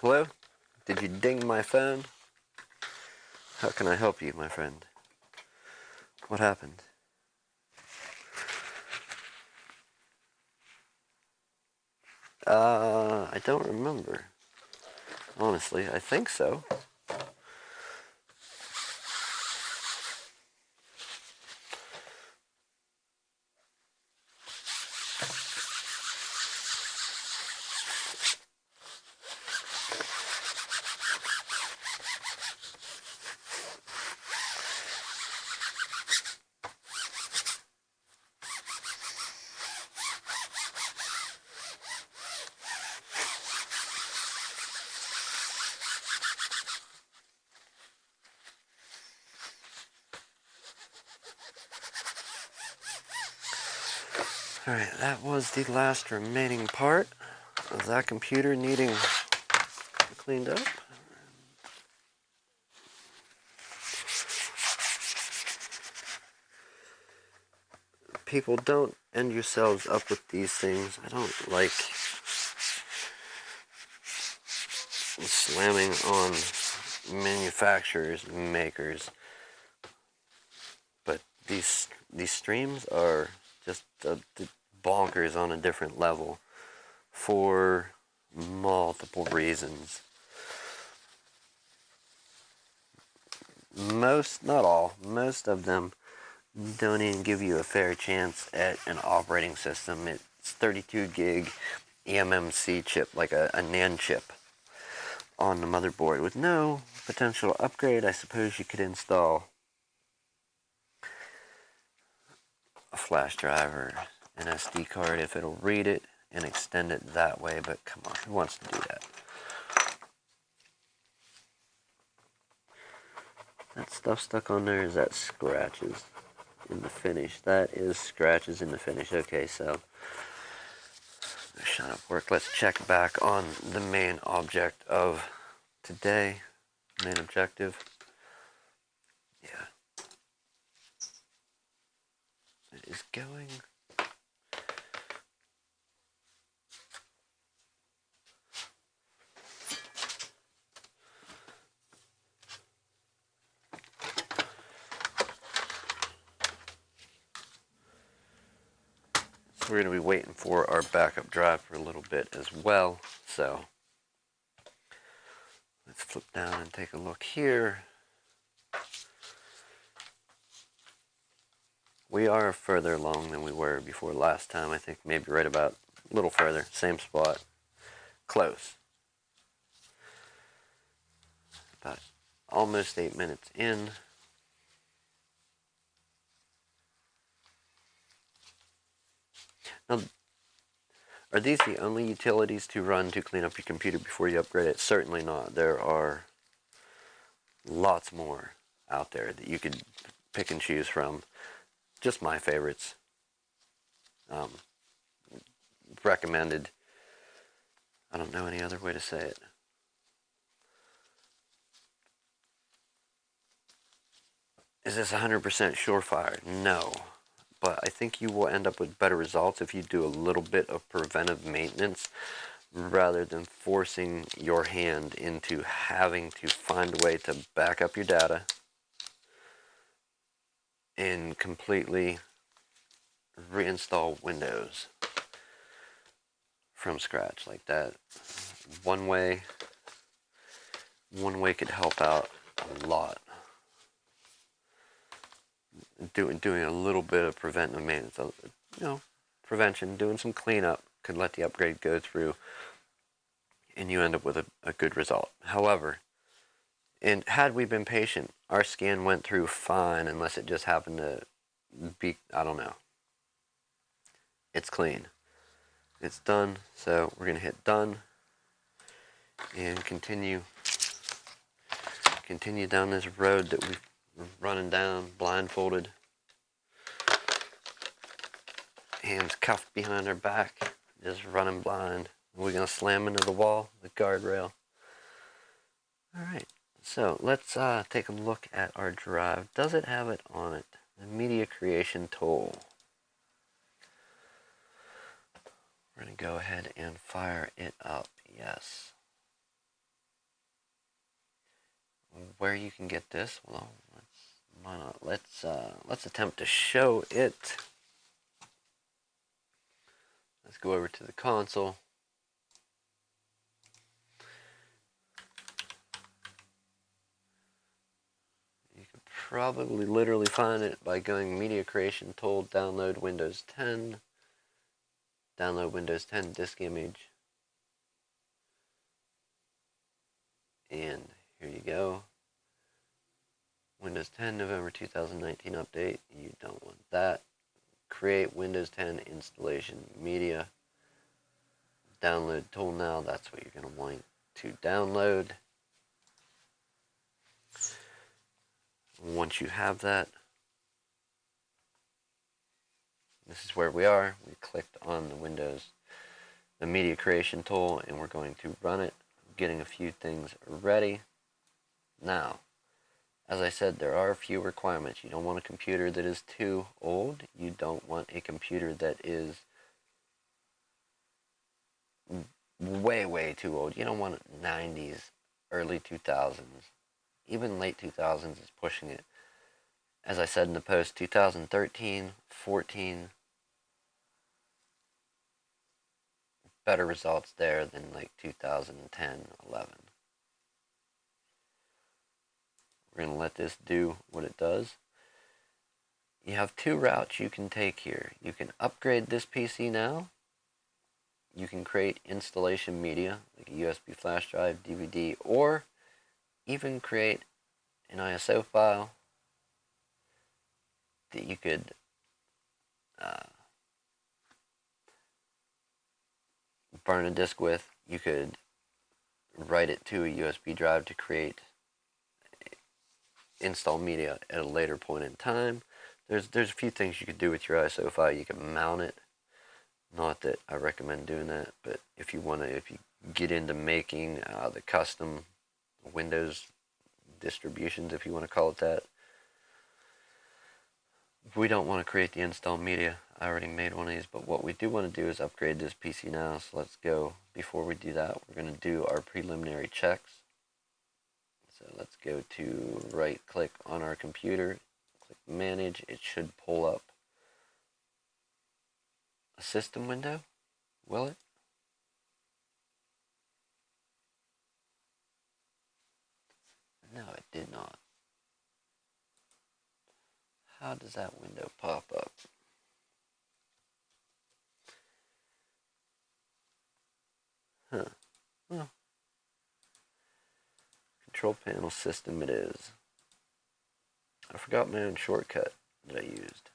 Hello? Did you ding my phone? How can I help you, my friend? What happened? I don't remember. Honestly, I think so. Alright, that was the last remaining part of that computer needing cleaned up. People, don't end yourselves up with these things. I don't like slamming on manufacturers, makers, but these streams are just bonkers on a different level for multiple reasons. Most, not all, most of them don't even give you a fair chance at an operating system. It's 32 gig eMMC chip, like a NAND chip on the motherboard with no potential upgrade. I suppose you could install a flash drive or an SD card if it'll read it and extend it that way, but come on, who wants to do that? stuff stuck on there? Is that scratches in the finish? That is scratches in the finish. Okay, so shut up work. Let's check back on the main object of today. Main objective. Yeah. It is going. So we're going to be waiting for our backup drive for a little bit as well. So let's flip down and take a look here. We are further along than we were before last time. I think maybe right about a little further. Same spot. Close. About almost 8 minutes in. Now, are these the only utilities to run to clean up your computer before you upgrade it? Certainly not. There are lots more out there that you could pick and choose from. Just my favorites. Recommended. I don't know any other way to say it. Is this 100% surefire? No. But I think you will end up with better results if you do a little bit of preventive maintenance rather than forcing your hand into having to find a way to back up your data and completely reinstall Windows from scratch like that. One way could help out a lot. Doing a little bit of preventive maintenance, prevention, doing some cleanup could let the upgrade go through and you end up with a good result. However, and had we been patient, our scan went through fine unless it just happened to be, I don't know. It's clean. It's done, so we're going to hit done and continue down this road that we're running down blindfolded. Hands cuffed behind our back, just running blind. We're going to slam into the wall, the guardrail. Alright, so let's take a look at our drive. Does it have it on it? The media creation tool. We're going to go ahead and fire it up. Yes. Where you can get this? Well, why not? Let's attempt to show it. Let's go over to the console. You can probably literally find it by going Media Creation Tool, download Windows 10, download Windows 10 disk image, and here you go. Windows 10 November 2019 update. You don't want that. Create Windows 10 installation media. Download tool now. That's what you're going to want to download. Once you have that, this is where we are. We clicked on the media creation tool, and we're going to run it, getting a few things ready. Now, as I said, there are a few requirements. You don't want a computer that is too old. You don't want a computer that is way too old. You don't want 90s, early 2000s. Even late 2000s is pushing it. As I said in the post, 2013, 14, better results there than like 2010, 11. We're going to let this do what it does. You have two routes you can take here. You can upgrade this PC now. You can create installation media, like a USB flash drive, DVD, or even create an ISO file that you could burn a disk with. You could write it to a USB drive to create install media at a later point in time. There's a few things you could do with your ISO file. You can mount it. Not that I recommend doing that, but if you get into making the custom Windows distributions, if you want to call it that, we don't want to create the install media. I already made one of these, but what we do want to do is upgrade this PC now. So let's go. Before we do that, we're going to do our preliminary checks. So let's go to right click on our computer, click manage. It should pull up a system window. Will it? No, it did not. How does that window pop up? Huh. Well, control panel system it is. I forgot my own shortcut that I used.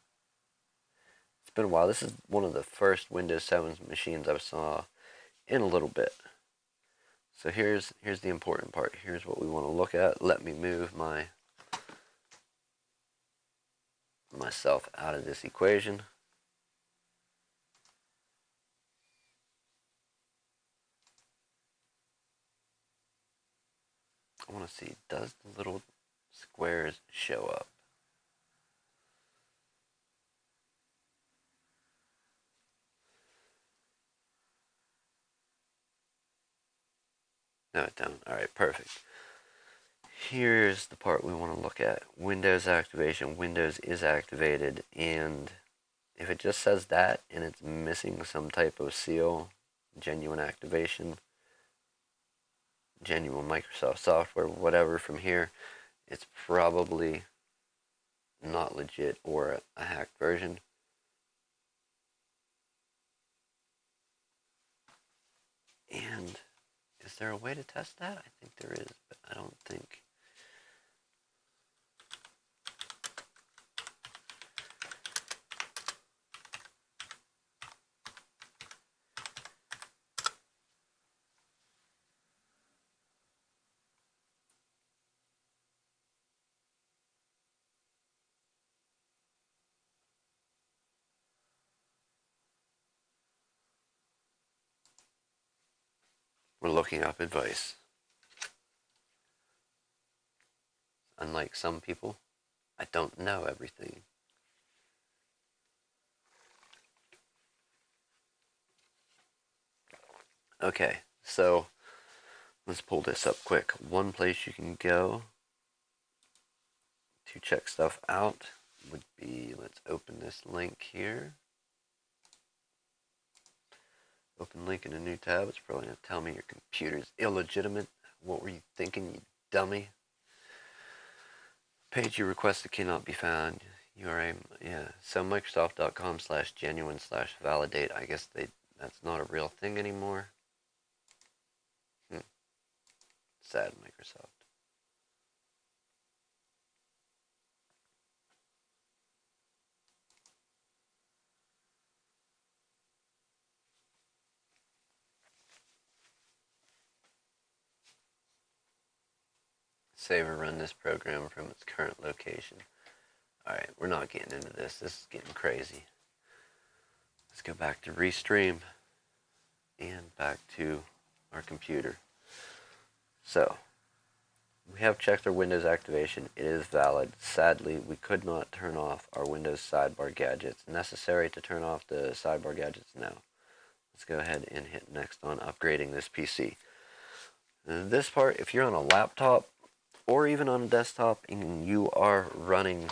It's been a while. This is one of the first Windows 7 machines I saw in a little bit. So here's the important part. Here's what we want to look at. Let me move myself out of this equation. I want to see, does the little squares show up? No, it don't. Alright, perfect. Here's the part we want to look at. Windows activation. Windows is activated, and if it just says that and it's missing some type of seal, genuine activation, genuine Microsoft software, whatever from here, it's probably not legit or a hacked version. And is there a way to test that? I think there is, but I don't think. We're looking up advice. Unlike some people, I don't know everything. Okay, so let's pull this up quick. One place you can go to check stuff out would be, let's open this link here. Open link in a new tab. It's probably going to tell me your computer's illegitimate. What were you thinking, you dummy? Page you requested cannot be found. Yeah. So Microsoft.com/genuine/validate. I guess that's not a real thing anymore. Sad Microsoft. Save or run this program from its current location. Alright, we're not getting into this. This is getting crazy. Let's go back to Restream and back to our computer. So, we have checked our Windows activation. It is valid. Sadly, we could not turn off our Windows sidebar gadgets. Necessary to turn off the sidebar gadgets now. Let's go ahead and hit next on upgrading this PC. This part, if you're on a laptop or even on a desktop and you are running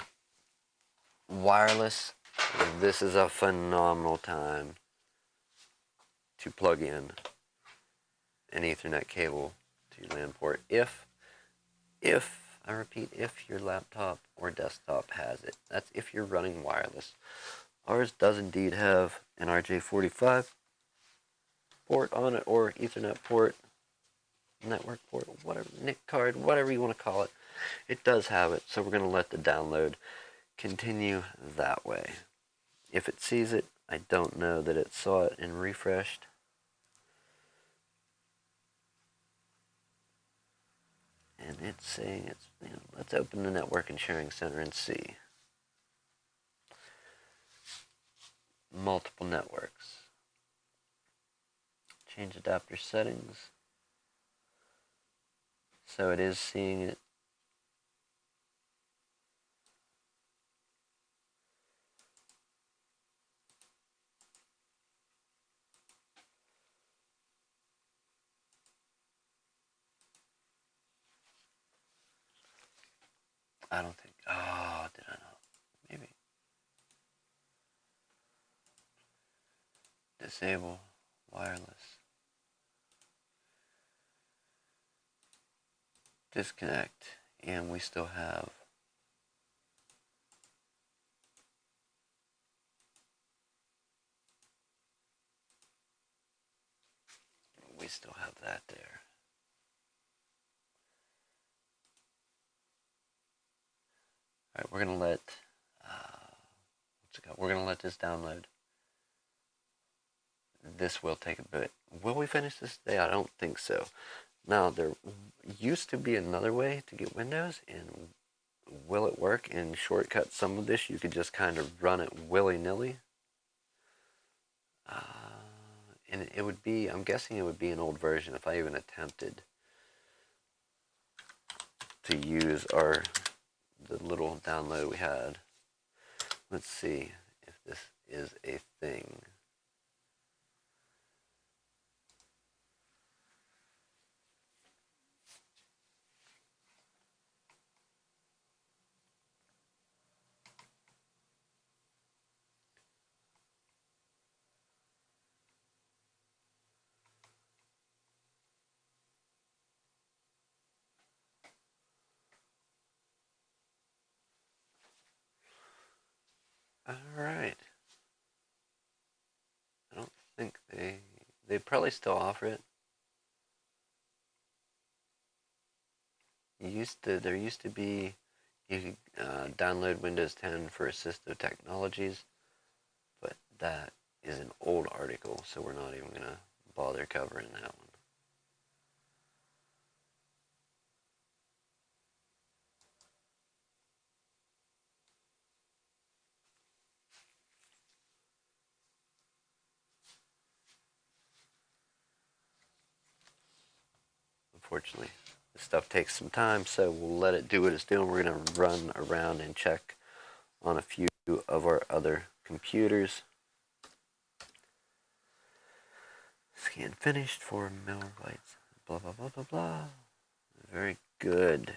wireless, this is a phenomenal time to plug in an Ethernet cable to your LAN port if I repeat, if your laptop or desktop has it. That's if you're running wireless. Ours does indeed have an RJ45 port on it, or Ethernet port, network port, whatever, NIC card, whatever you want to call it. It does have it, so we're going to let the download continue that way. If it sees it, I don't know that it saw it and refreshed. And it's saying let's open the network and sharing center and see. Multiple networks. Change adapter settings. So it is seeing it. I don't think. Oh, did I not? Maybe. Disable wireless. Disconnect. And we still have. We still have that there. All right, we're gonna let. What's it called? We're gonna let this download. This will take a bit. Will we finish this today? I don't think so. Now, there used to be another way to get Windows, and will it work and shortcut some of this? You could just kind of run it willy-nilly. And it would be, I'm guessing it would be an old version if I even attempted to use the little download we had. Let's see if this is a thing. All right. I don't think they probably still offer it. There used to be you could download Windows 10 for assistive technologies, but that is an old article, so we're not even gonna bother covering that one. Unfortunately, this stuff takes some time, so we'll let it do what it's doing. We're gonna run around and check on a few of our other computers. Scan finished for megabytes. Blah blah blah blah blah. Very good.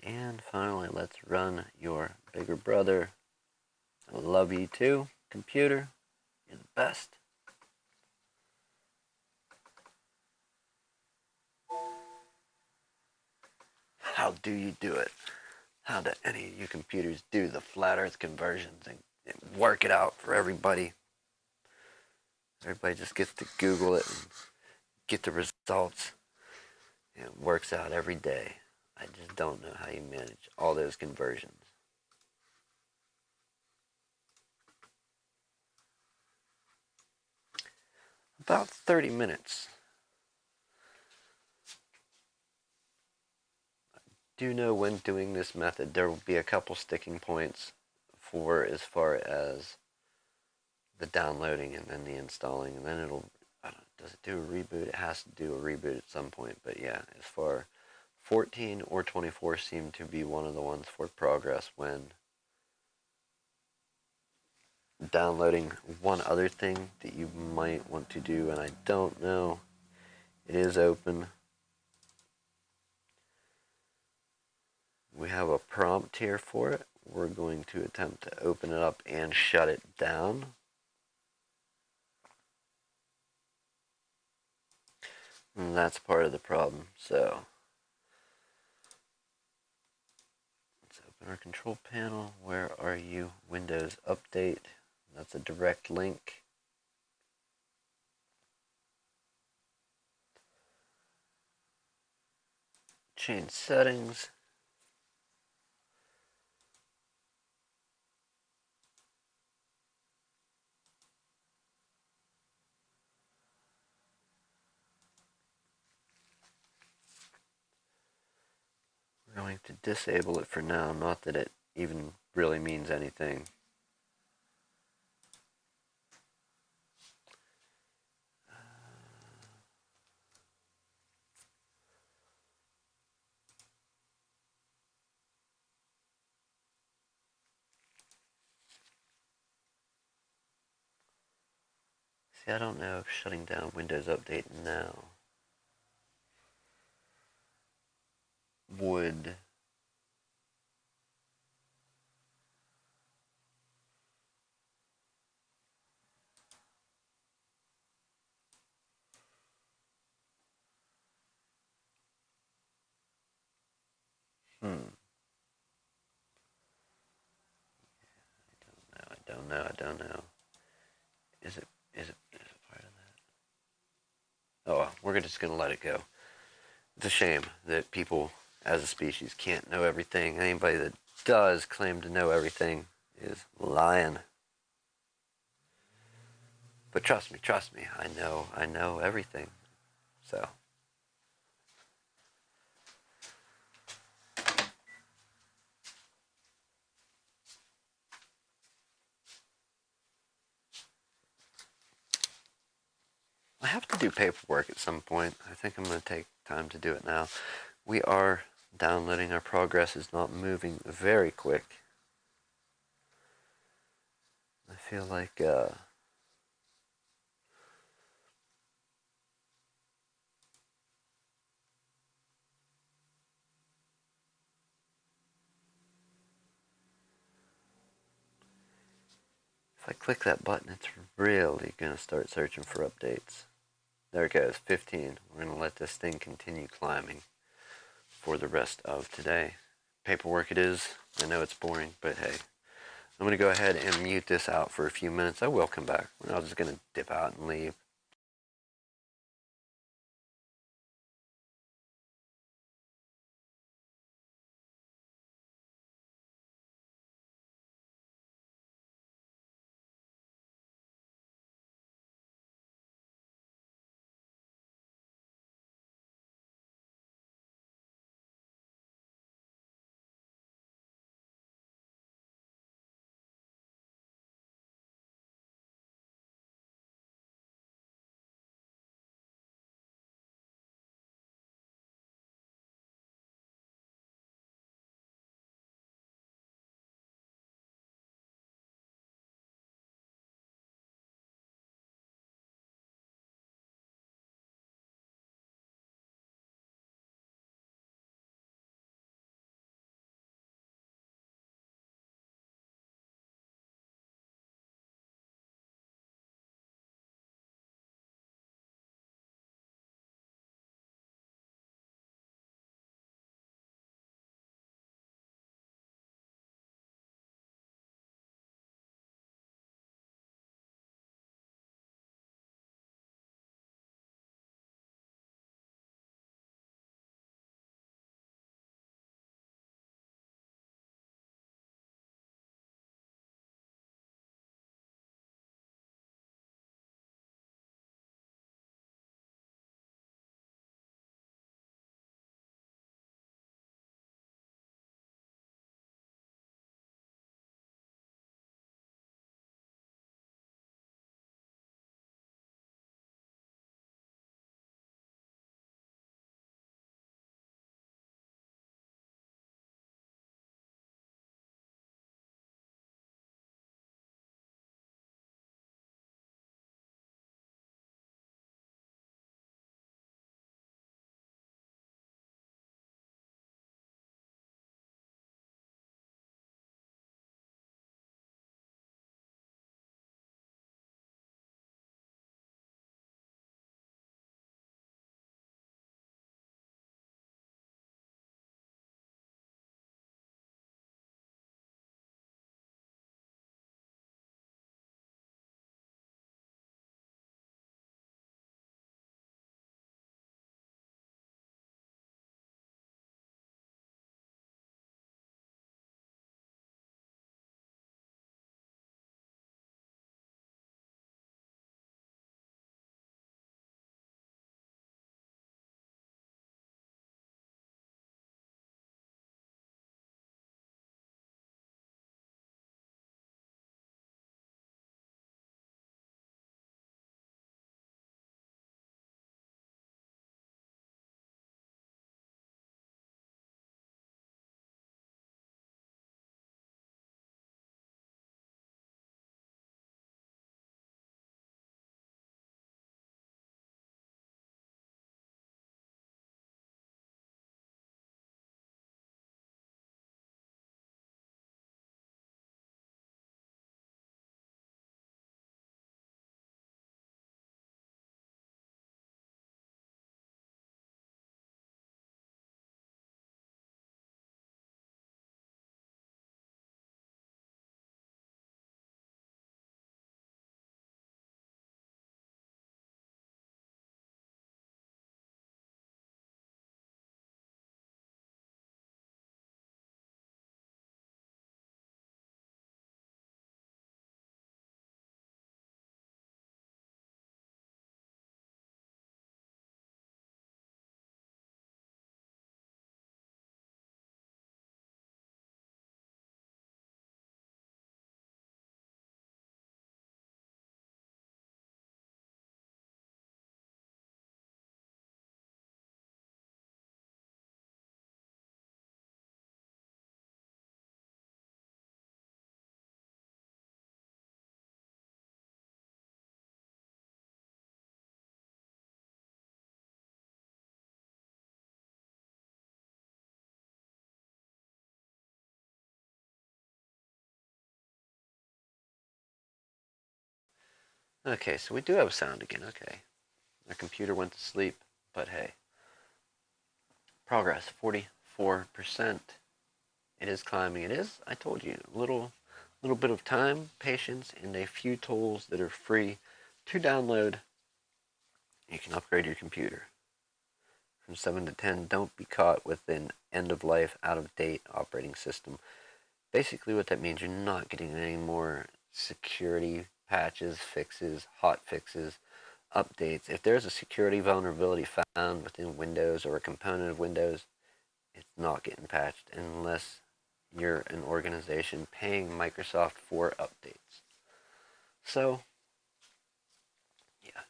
And finally, let's run your bigger brother. I love you too, computer. You're the best. How do you do it? How do any of you computers do the flat earth conversions and work it out for everybody? Everybody just gets to Google it and get the results. It works out every day. I just don't know how you manage all those conversions. About 30 minutes. Do know when doing this method there will be a couple sticking points for as far as the downloading and then the installing, and then it'll, I don't know, does it do a reboot? It has to do a reboot at some point, but yeah, as far 14 or 24 seem to be one of the ones for progress when downloading. One other thing that you might want to do, and I don't know, it is open. We have a prompt here for it. We're going to attempt to open it up and shut it down. And that's part of the problem. So let's open our control panel. Where are you? Windows Update. That's a direct link. Change settings. going to disable it for now, not that it even really means anything. See, I don't know if shutting down Windows Update now would hmm. No, I don't know. Is it part of that? Oh, well, we're just gonna let it go. It's a shame that people, as a species, can't know everything. Anybody that does claim to know everything is lying. But trust me, I know everything. So, I have to do paperwork at some point. I think I'm going to take time to do it now. We are downloading. Our progress is not moving very quick. I feel like if I click that button, it's really going to start searching for updates. There it goes, 15. We're going to let this thing continue climbing for the rest of today. Paperwork it is. I know it's boring, but hey. I'm going to go ahead and mute this out for a few minutes. I will come back. I'm just going to dip out and leave. Okay, so we do have sound again. Okay. Our computer went to sleep, but hey. Progress 44%. It is climbing. It is, I told you, a little bit of time, patience, and a few tools that are free to download. You can upgrade your computer. From 7 to 10, don't be caught with an end of life, out of date operating system. Basically, what that means, you're not getting any more security patches, fixes, hot fixes, updates. If there's a security vulnerability found within Windows or a component of Windows, it's not getting patched unless you're an organization paying Microsoft for updates. So, yeah.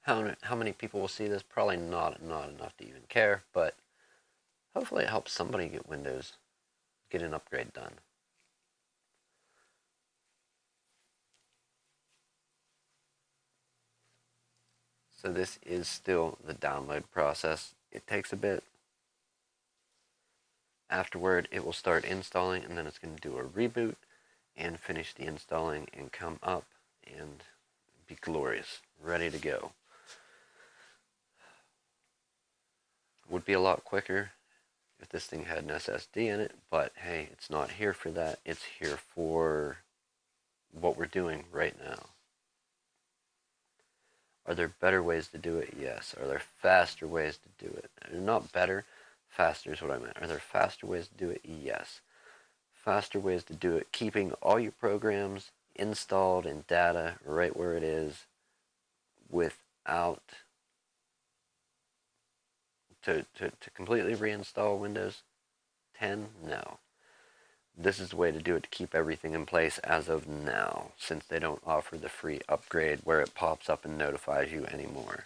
How many people will see this? Probably not enough to even care, but hopefully it helps somebody get Windows, get an upgrade done. So this is still the download process. It takes a bit. Afterward, it will start installing, and then it's going to do a reboot and finish the installing and come up and be glorious, ready to go. Would be a lot quicker if this thing had an SSD in it, but hey, it's not here for that. It's here for what we're doing right now. Are there better ways to do it? Yes. Are there faster ways to do it? Not better, faster is what I meant. Are there faster ways to do it? Yes. Faster ways to do it, keeping all your programs installed and data right where it is without to completely reinstall Windows 10? No. This is the way to do it to keep everything in place as of now, since they don't offer the free upgrade where it pops up and notifies you anymore.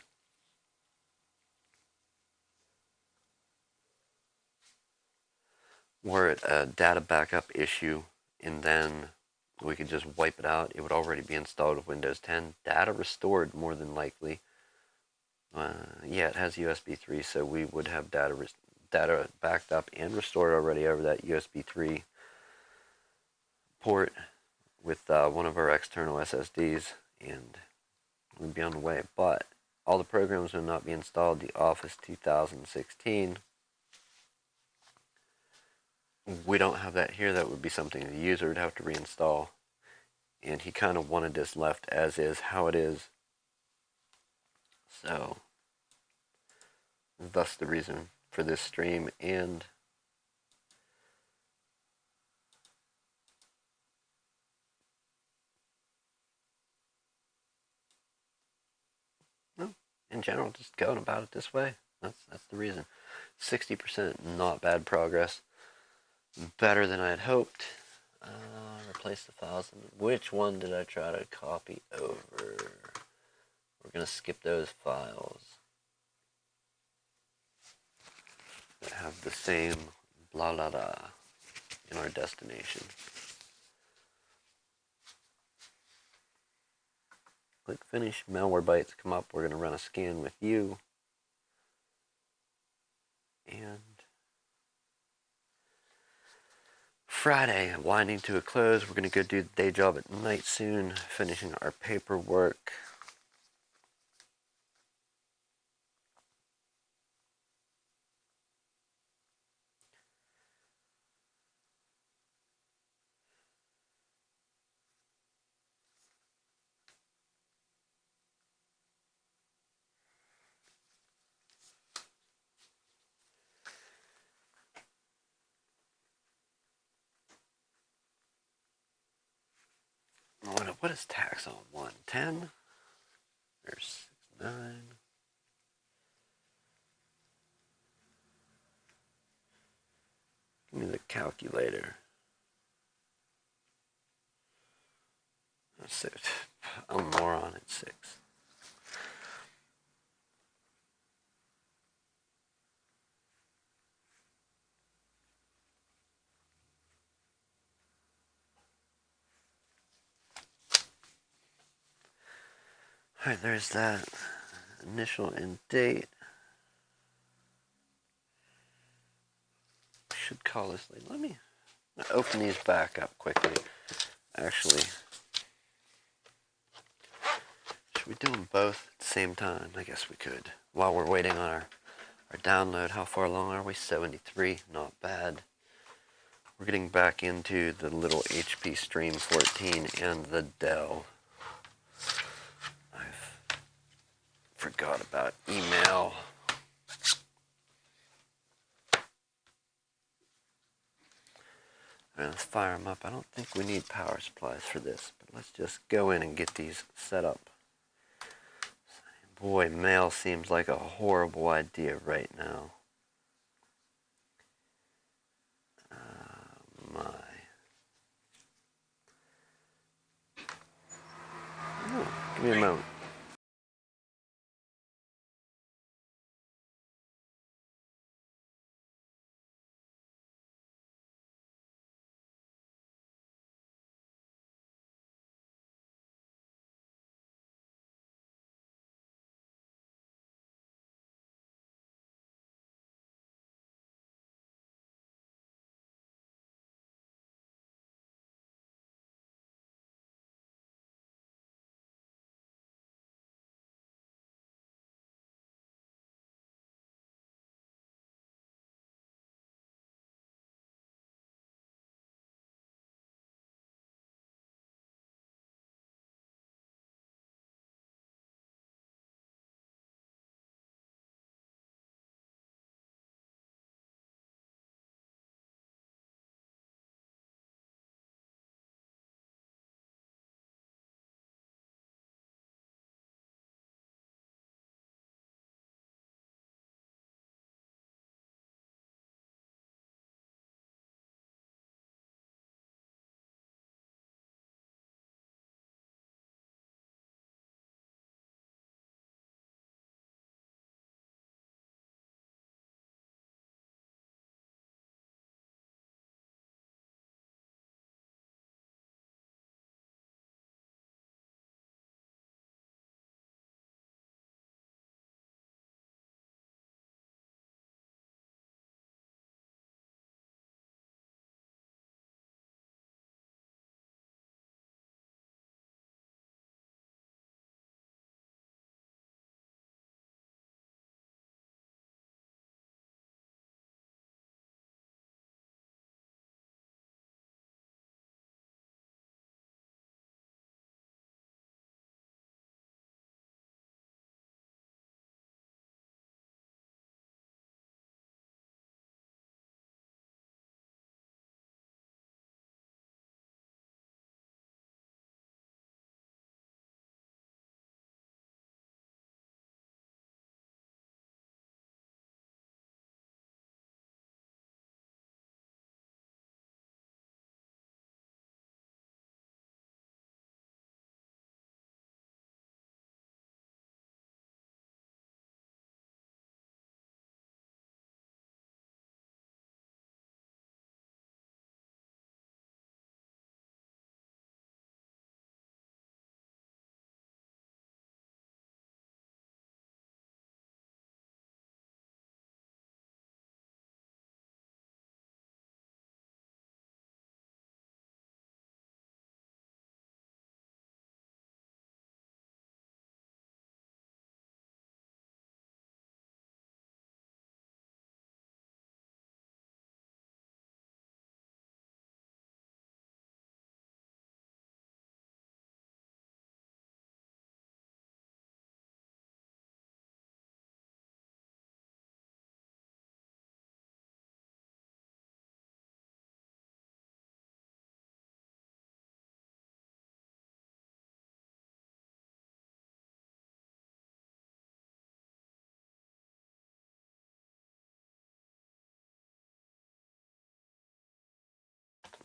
Were it a data backup issue and then we could just wipe it out, it would already be installed with Windows 10. Data restored, more than likely. Yeah, it has USB 3, so we would have data backed up and restored already over that USB 3 port with one of our external SSDs, and we'd be on the way. But all the programs would not be installed. The Office 2016, we don't have that here. That would be something the user would have to reinstall, and he kind of wanted this left as is, how it is. So, thus the reason for this stream. And no, in general, just going about it this way. That's the reason. 60%, not bad progress. Better than I had hoped. Replace the files. Which one did I try to copy over? We're going to skip those files that have the same blah blah blah in our destination. Click finish. Malware bytes come up. We're going to run a scan with you. And Friday, winding to a close. We're going to go do the day job at night soon, finishing our paperwork. What is tax on 110? There's 9. Give me the calculator. Six. I'm a moron at 6. Alright, there's that. Initial and date. Should call this late. Let me open these back up quickly. Actually, Should we do them both at the same time? I guess we could. While we're waiting on our download, how far along are we? 73, not bad. We're getting back into the little HP Stream 14 and the Dell. I forgot about email. Alright, let's fire them up. I don't think we need power supplies for this, but let's just go in and get these set up. Boy, mail seems like a horrible idea right now. My. Oh, give me a moment.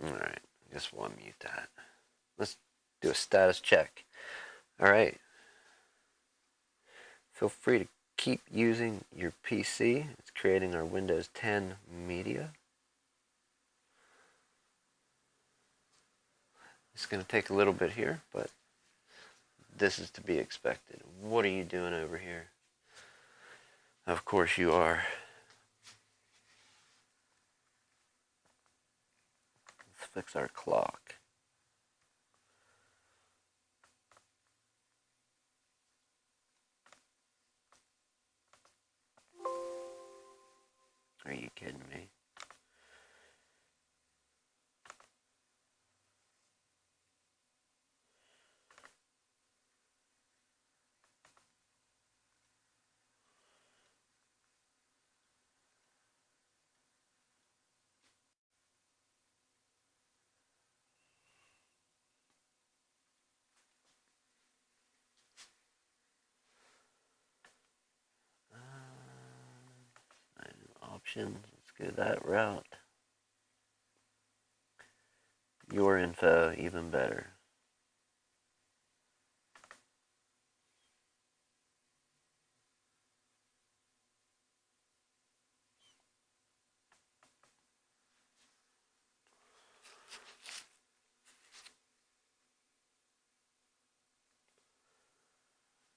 Alright, I guess we'll unmute that. Let's do a status check. Alright. Feel free to keep using your PC. It's creating our Windows 10 media. It's going to take a little bit here, but this is to be expected. What are you doing over here? Of course you are. Let's fix our clock. kidding me. Options, let's go that route. Your info, even better.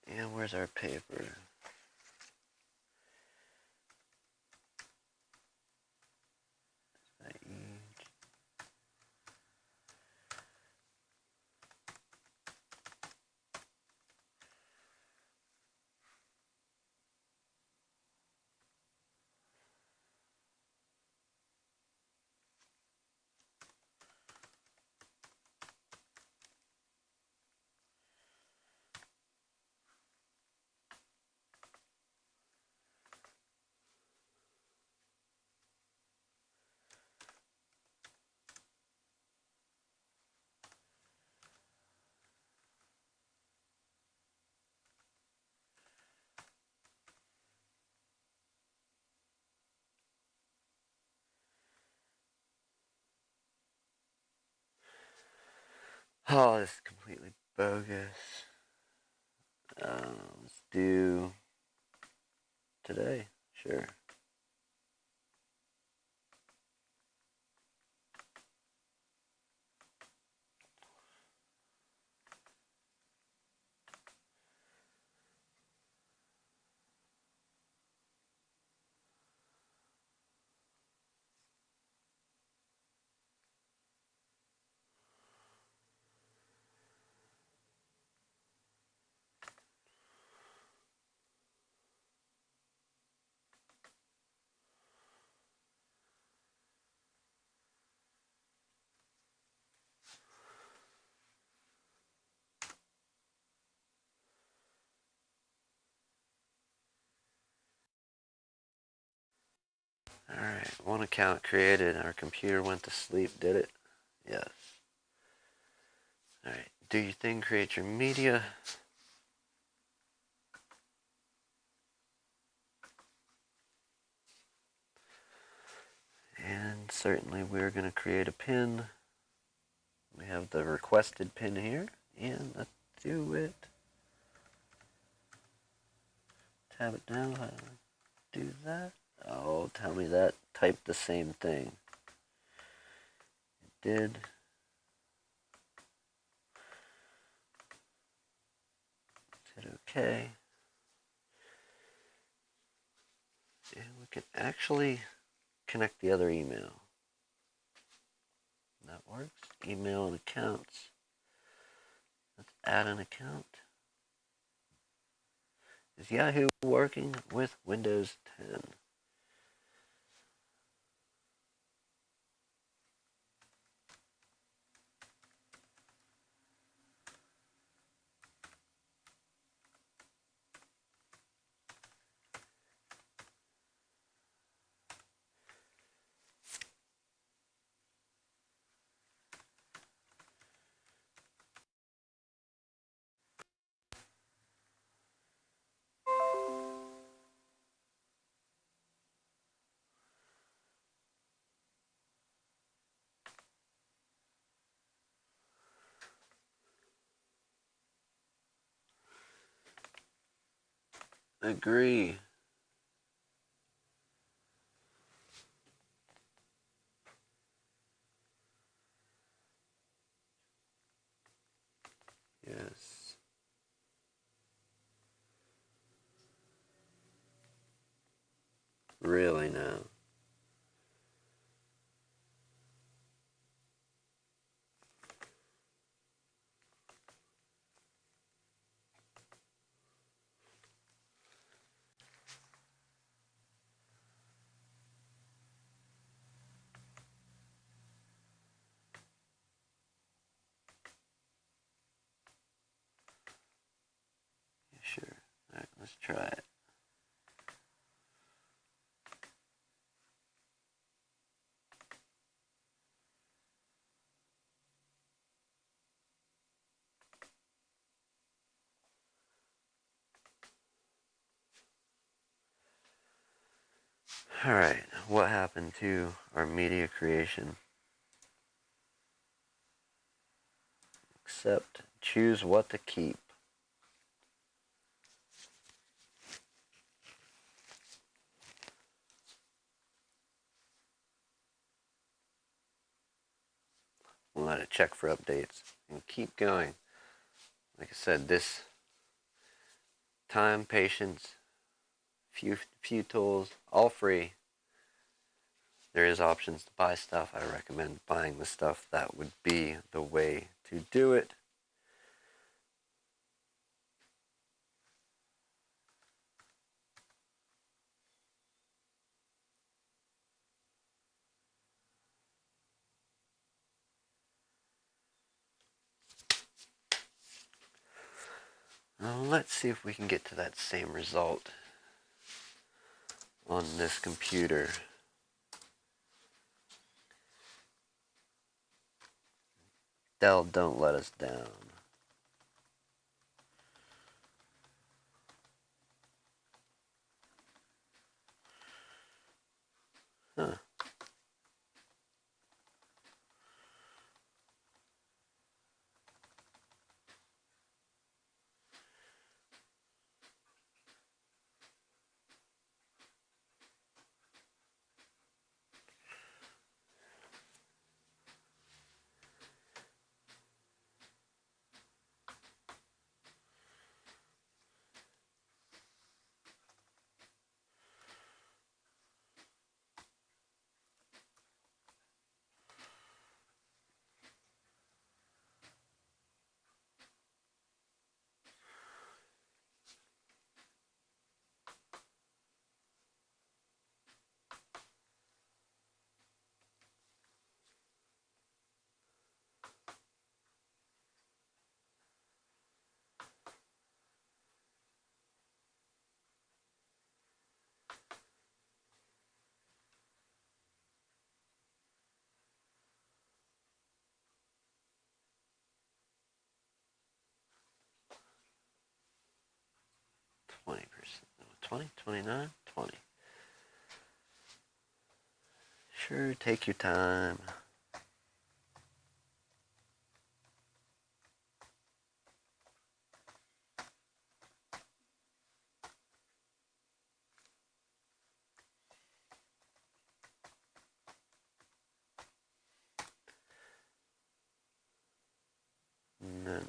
And where's our paper? Oh, this is completely bogus. Let's do today. Sure. Alright, one account created. Our computer went to sleep, did it? Yes. Alright, do your thing, create your media. And certainly we're going to create a pin. We have the requested pin here. And let's do it. Tab it down. How do I do that? Oh, tell me that. Type the same thing. It did. Hit OK. And we can actually connect the other email. That works. Email and accounts. Let's add an account. Is Yahoo working with Windows 10? Agree. Yes. Really now. try it. Alright, what happened to our media creation? Accept, choose what to keep. We'll let it check for updates and keep going. Like I said, this time, patience, few tools, all free. There is options to buy stuff. I recommend buying the stuff. That would be the way to do it. Now let's see if we can get to that same result on this computer. Dell, don't let us down. Huh. Twenty percent, 20, 29, 20. Sure, take your time. No, no, no.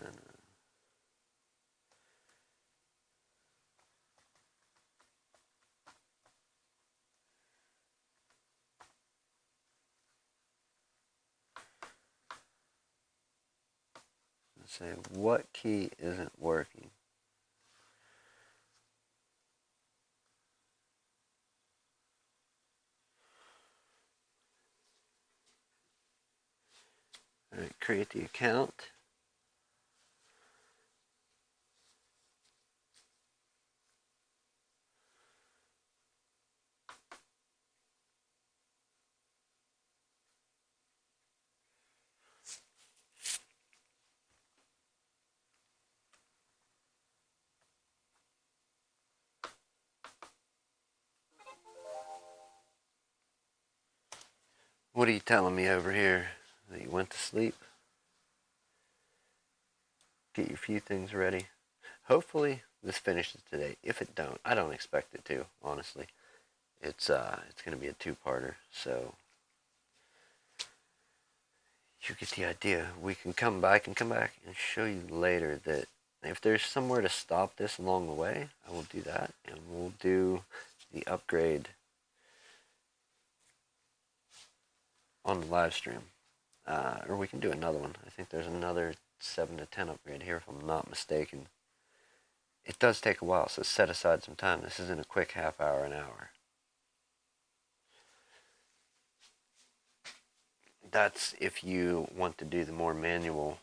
Let's say what key isn't working. All right, create the account. What are you telling me over here? That you went to sleep? Get your few things ready. Hopefully this finishes today. If it don't, I don't expect it to, honestly. It's gonna be a two-parter, so you get the idea. We can come back and show you later that if there's somewhere to stop this along the way, I will do that, and we'll do the upgrade on the live stream. Or we can do another one. I think there's another 7 to 10 upgrade here if I'm not mistaken. It does take a while, so set aside some time. This isn't a quick half hour, an hour. That's if you want to do the more manual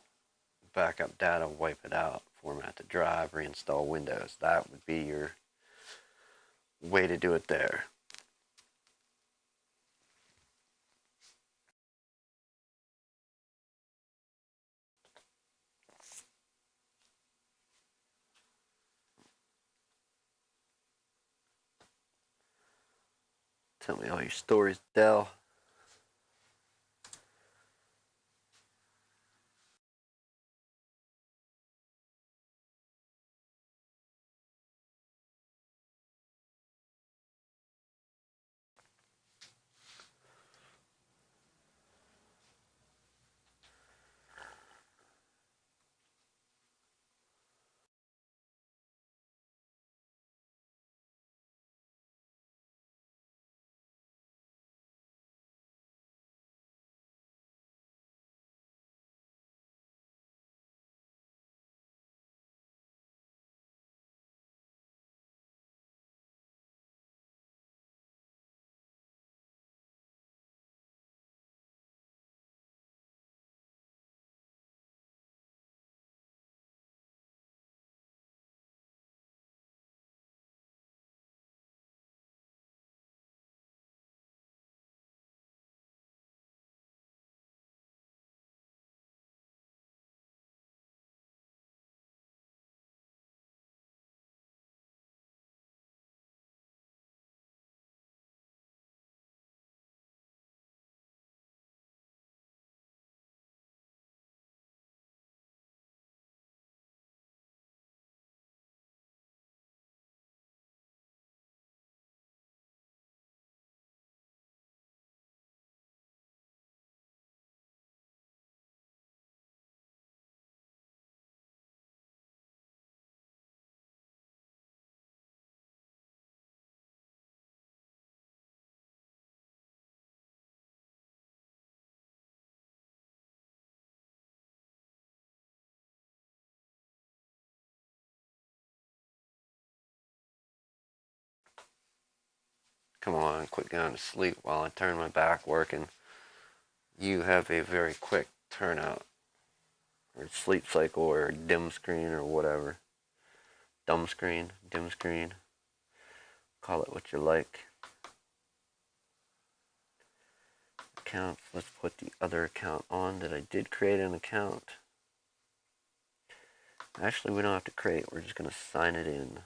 backup data, wipe it out, format the drive, reinstall Windows. That would be your way to do it there. Tell me all your stories, Dell. Come on, quit going to sleep while I turn my back working. You have a very quick turnout, or sleep cycle, or dim screen, or whatever. Dumb screen, dim screen. Call it what you like. Accounts. Let's put the other account on that I did create an account. Actually, we don't have to create. We're just going to sign it in.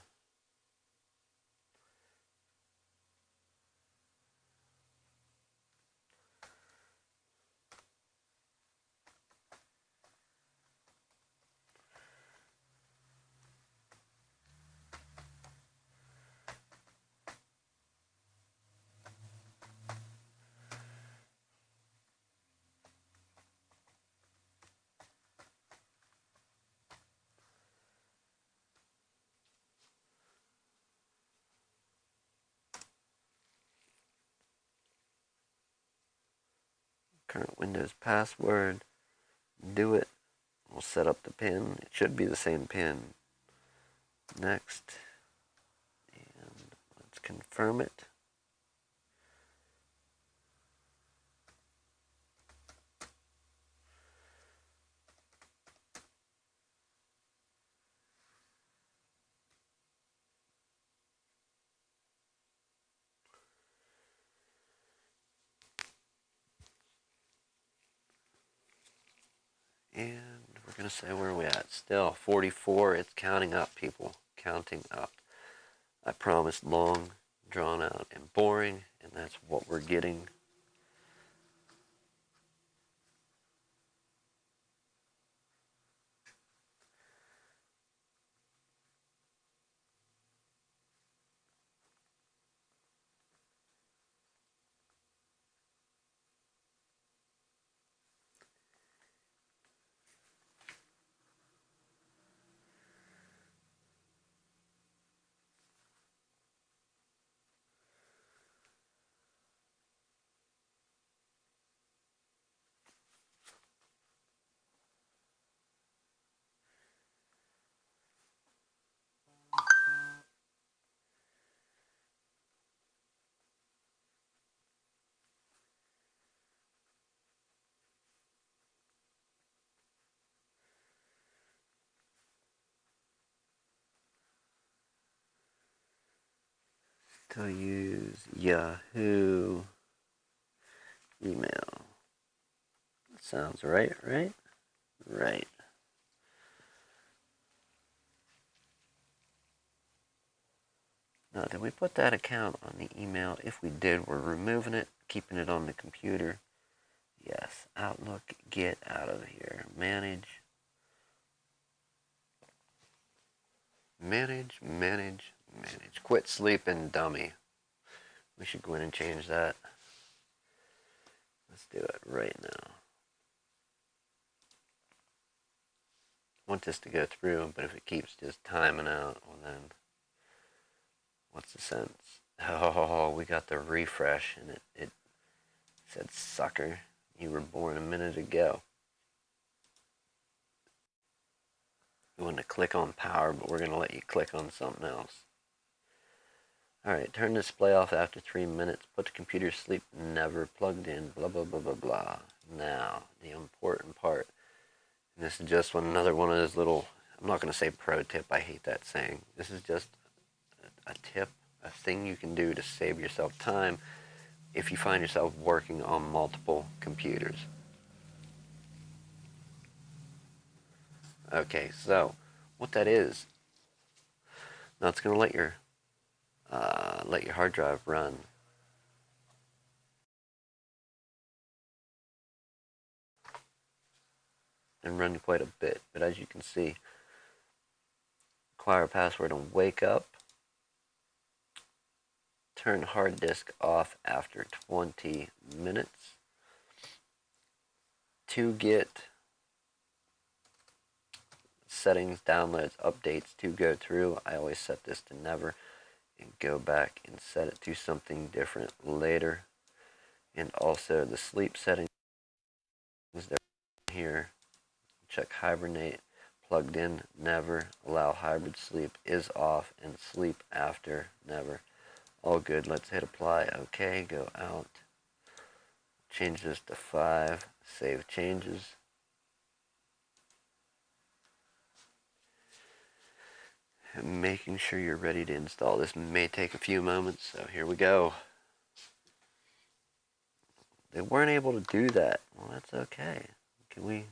Current Windows password. Do it. We'll set up the pin. It should be the same pin. Next. And let's confirm it. And we're going to say where we at. Still 44. It's counting up, people. Counting up. I promised long, drawn out, and boring, and that's what we're getting. to use Yahoo email. Sounds right, right? Right. Now, did we put that account on the email? If we did, we're removing it, keeping it on the computer. Yes. Outlook, get out of here. Manage. Manage, manage, manage. Quit sleeping, dummy. We should go in and change that. Let's do it right now. I want this to go through, but if it keeps just timing out, well then, what's the sense? Oh, we got the refresh, and it said, sucker, you were born a minute ago. We want to click on power, but we're going to let you click on something else. Alright, turn display off after 3 minutes. Put the computer to sleep, never plugged in, blah, blah, blah, blah, blah. Now, the important part. And this is just another one of those little, I'm not going to say pro tip, I hate that saying. This is just a tip, a thing you can do to save yourself time if you find yourself working on multiple computers. Okay, so what that is, now it's going to let your hard drive run. And run quite a bit, but as you can see, require a password and wake up. Turn hard disk off after 20 minutes. To get settings, downloads, updates to go through, I always set this to never and go back and set it to something different later. And also the sleep settings that are here. Check hibernate, plugged in, never. Allow hybrid sleep is off, and sleep after, never. All good. Let's hit apply. Okay, go out. Change this to 5. Save changes. And making sure you're ready to install. This may take a few moments, so here we go. They weren't able to do that. Well, that's okay. Can we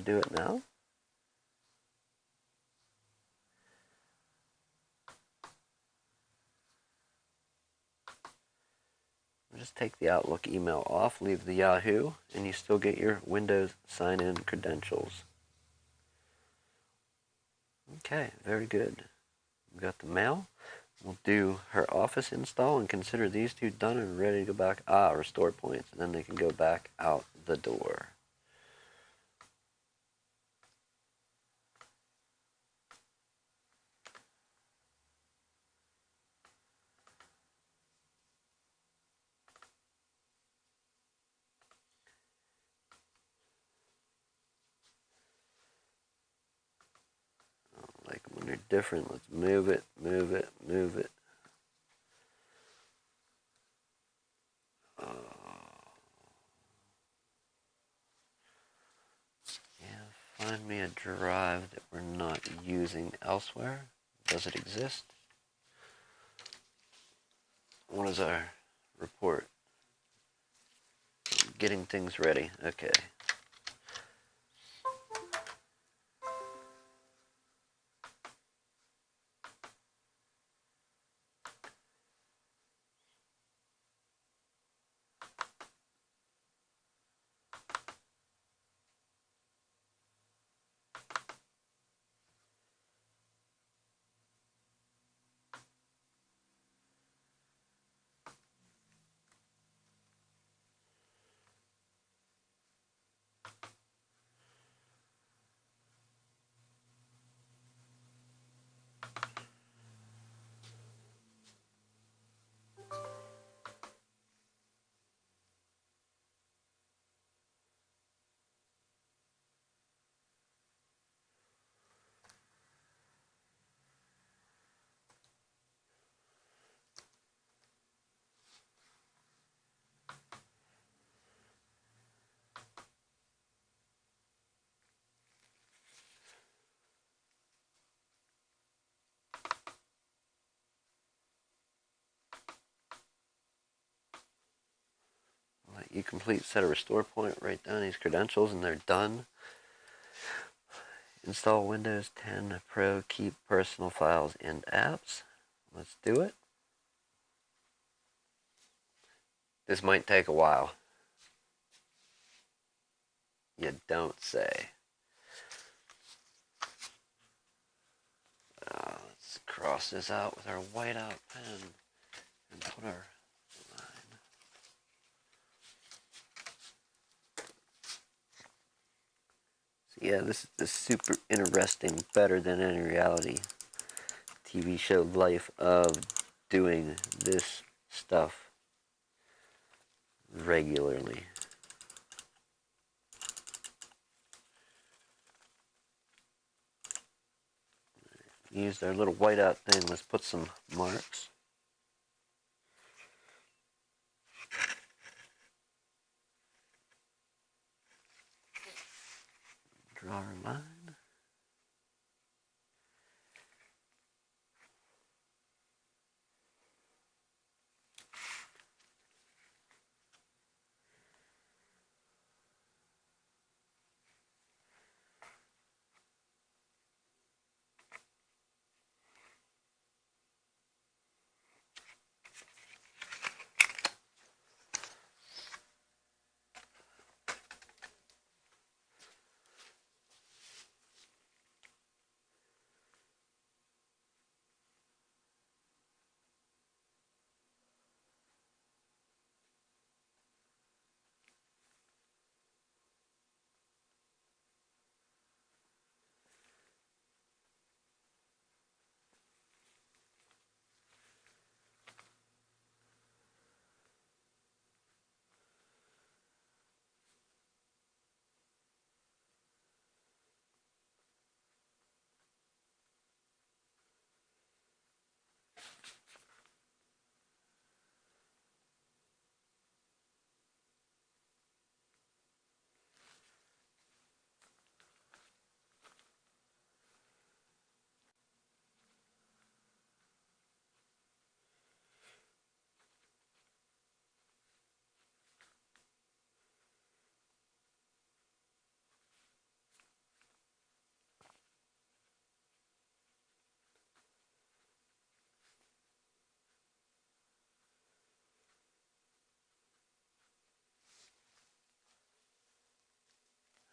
do it now? Just take the Outlook email off, leave the Yahoo, and you still get your Windows sign-in credentials. Okay, very good. We got the mail. We'll do her Office install and consider these two done and ready to go back. Restore points, and then they can go back out the door. Like when they're different, let's move it, move it, move it. Yeah, find me a drive that we're not using elsewhere. Does it exist? What is our report? Getting things ready. Okay. you complete set a restore point, write down these credentials, and they're done. Install Windows 10 Pro, keep personal files and apps. Let's do it. This might take a while. You don't say. Let's cross this out with our whiteout pen and put our line. So yeah, this is super interesting, better than any reality TV show life of doing this stuff regularly. Used our little whiteout thing. Let's put some marks. Draw our line.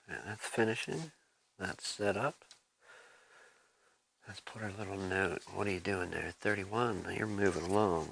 And that's finishing. That's set up. Let's put our little note. What are you doing there? 31. You're moving along.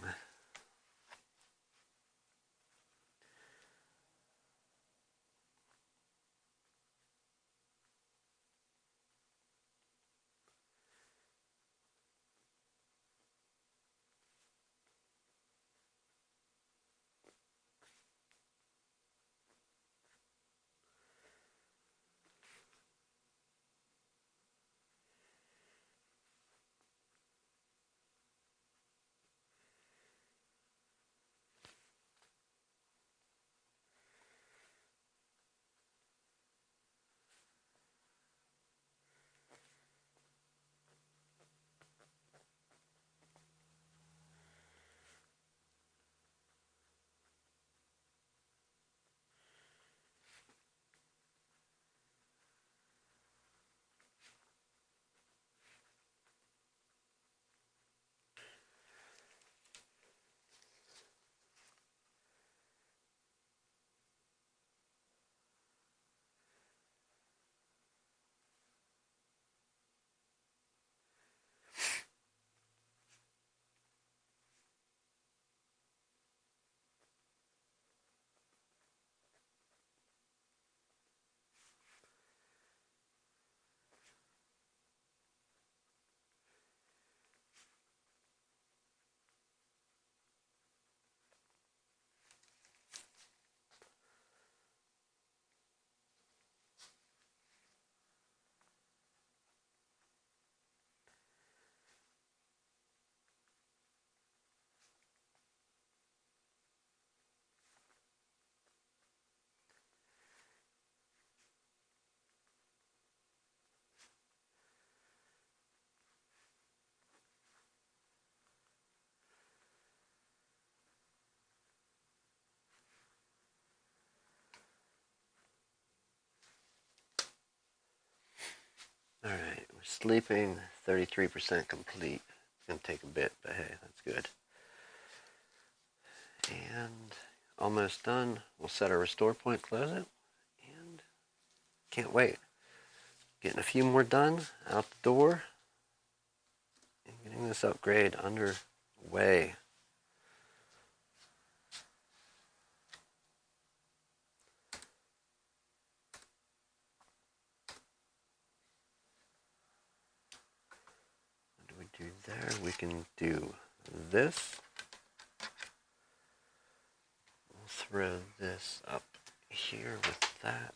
sleeping, 33% complete. It's going to take a bit, but hey, that's good. And almost done. We'll set our restore point, close it, and can't wait. Getting a few more done, out the door, and getting this upgrade underway. What do we do there? We can do this. We'll throw this up here with that.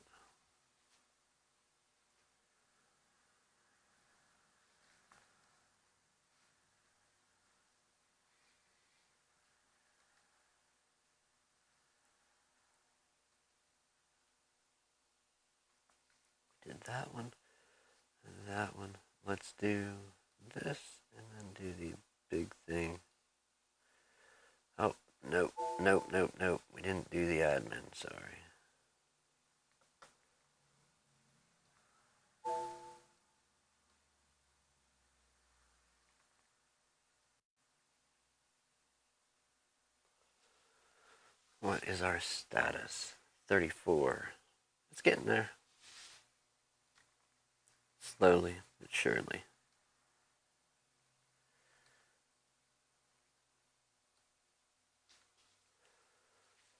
Did that one, and that one. Let's do this, and then do the big thing. Oh, nope, nope, nope, nope. We didn't do the admin, sorry. What is our status? 34. It's getting there. Slowly but surely.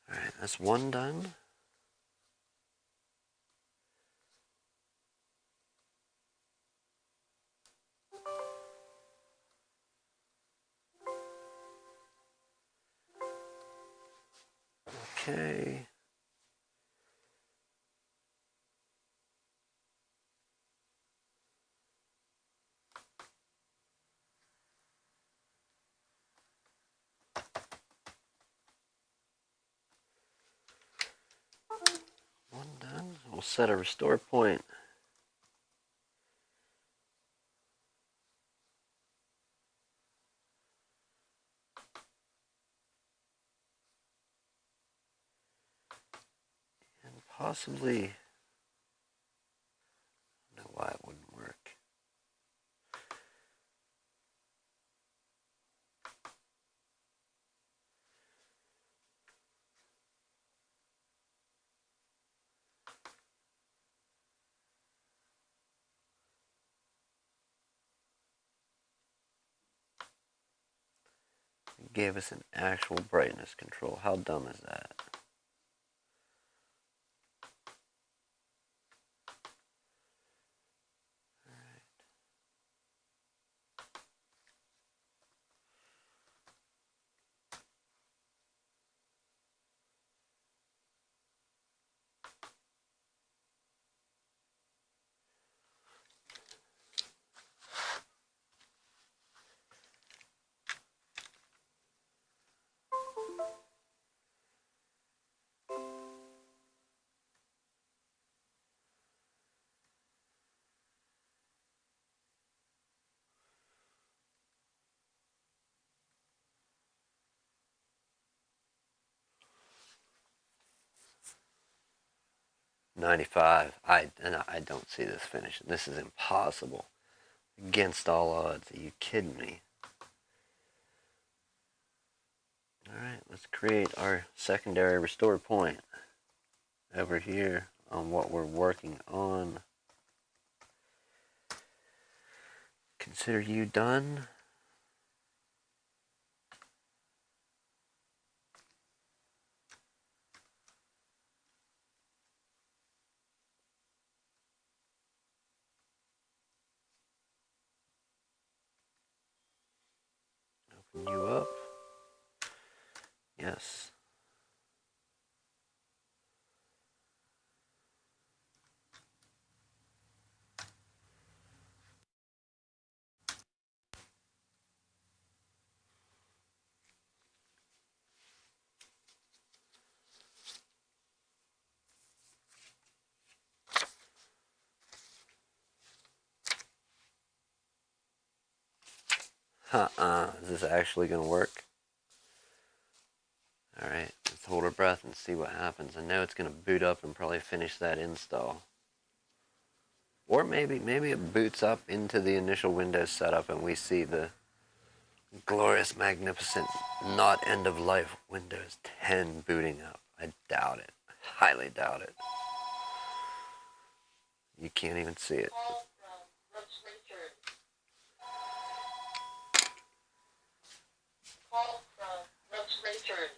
Alright, that's one done. Okay. One done. We'll set a restore point. And possibly, I don't know why it wouldn't work. It gave us an actual brightness control. How dumb is that? $95. I don't see this finishing. This is impossible. Against all odds. Are you kidding me? Alright, let's create our secondary restore point over here on what we're working on. Consider you done. Open you up. Yes. Is this actually going to work? Alright, let's hold our breath and see what happens. I know it's going to boot up and probably finish that install. Or maybe it boots up into the initial Windows setup and we see the glorious, magnificent, not end of life Windows 10 booting up. I doubt it. Highly doubt it. You can't even see it. Call from Refrigerator. Call from Refrigerator.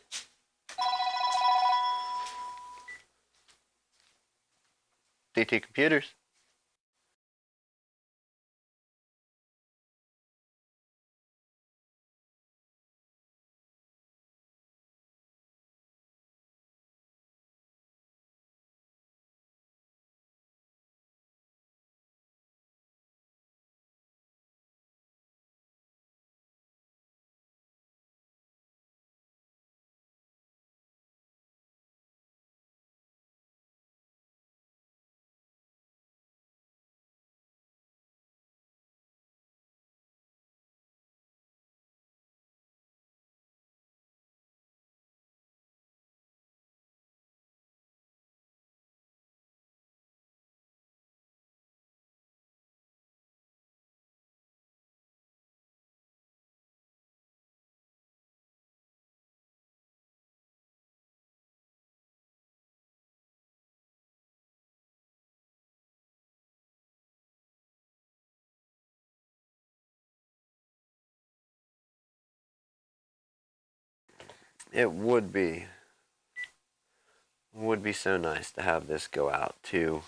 DT Computers. It would be so nice to have this go out to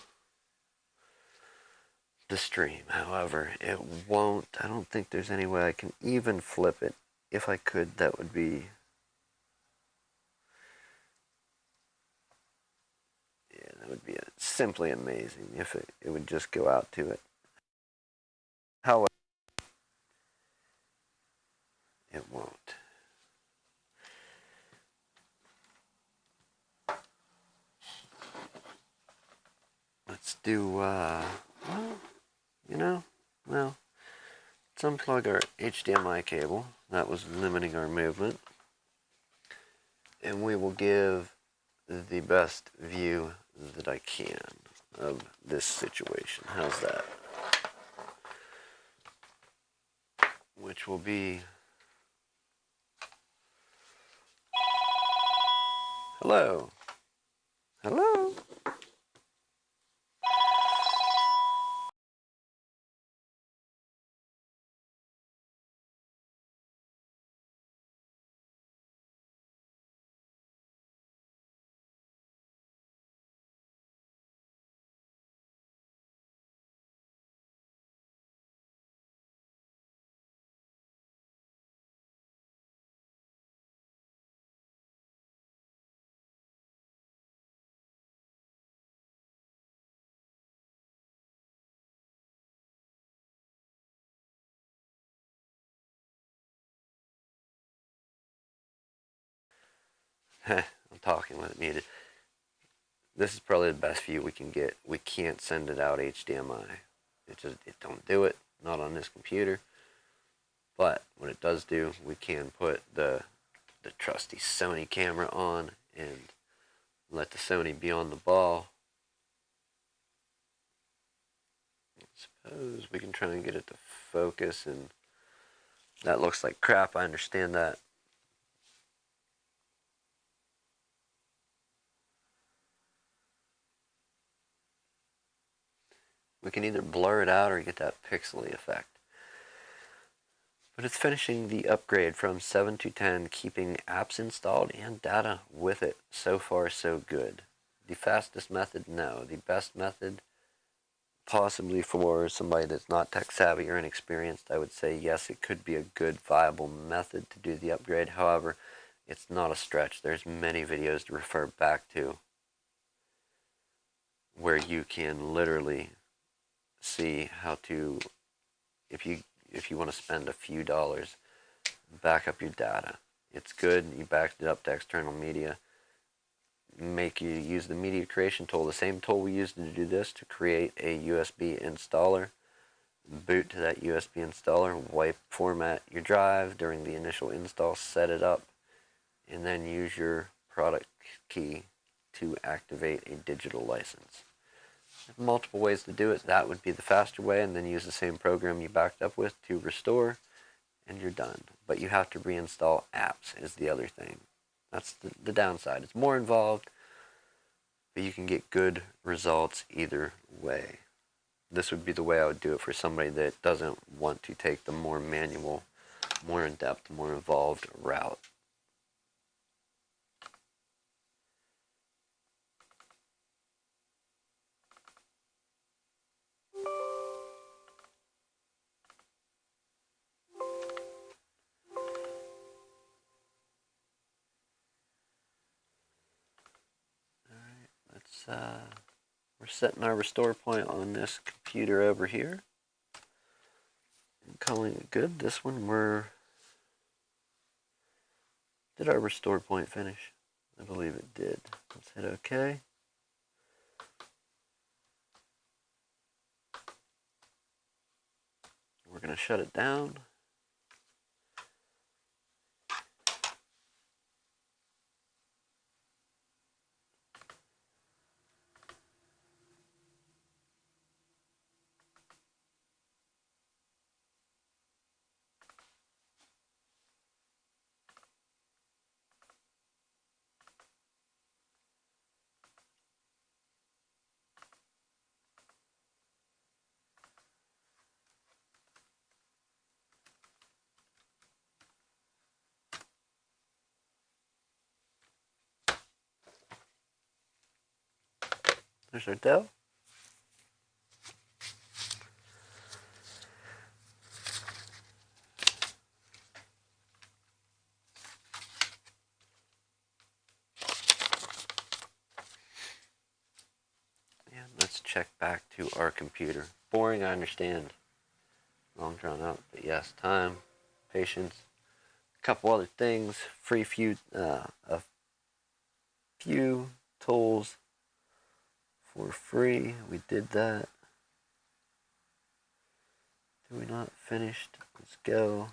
the stream. However, it won't. I don't think there's any way I can even flip it. If I could, that would be, yeah, that would be simply amazing if it would just go out to it. However, it won't. Let's do, well, you know, well, let's unplug our HDMI cable. That was limiting our movement. And we will give the best view that I can of this situation. How's that? Which will be, hello, hello. I'm talking when it needed. This is probably the best view we can get. We can't send it out HDMI. It don't do it. Not on this computer. But what it does do, we can put the trusty Sony camera on and let the Sony be on the ball. I suppose we can try and get it to focus, and that looks like crap. I understand that. We can either blur it out or get that pixely effect. But it's finishing the upgrade from 7 to 10, keeping apps installed and data with it. So far, so good. The fastest method, no. The best method, possibly for somebody that's not tech savvy or inexperienced, I would say yes, it could be a good, viable method to do the upgrade. However, it's not a stretch. There's many videos to refer back to where you can literally see how to, if you want to spend a few dollars, back up your data. It's good. You backed it up to external media. Make you use the media creation tool, the same tool we used to do this, to create a USB installer. Boot to that USB installer, format your drive during the initial install, set it up, and then use your product key to activate a digital license. multiple ways to do it. That would be the faster way, and then use the same program you backed up with to restore, and you're done. But you have to reinstall apps is the other thing. That's the downside. It's more involved, but you can get good results either way. This would be the way I would do it for somebody that doesn't want to take the more manual, more in-depth, more involved route. Let's we're setting our restore point on this computer over here. And calling it good. This one did our restore point finish? I believe it did. Let's hit OK. We're going to shut it down. There's our Dell. And let's check back to our computer. Boring, I understand. Long drawn out, but yes, time, patience, a couple other things, a few tools for free. We did that. Did we not finished? Let's go.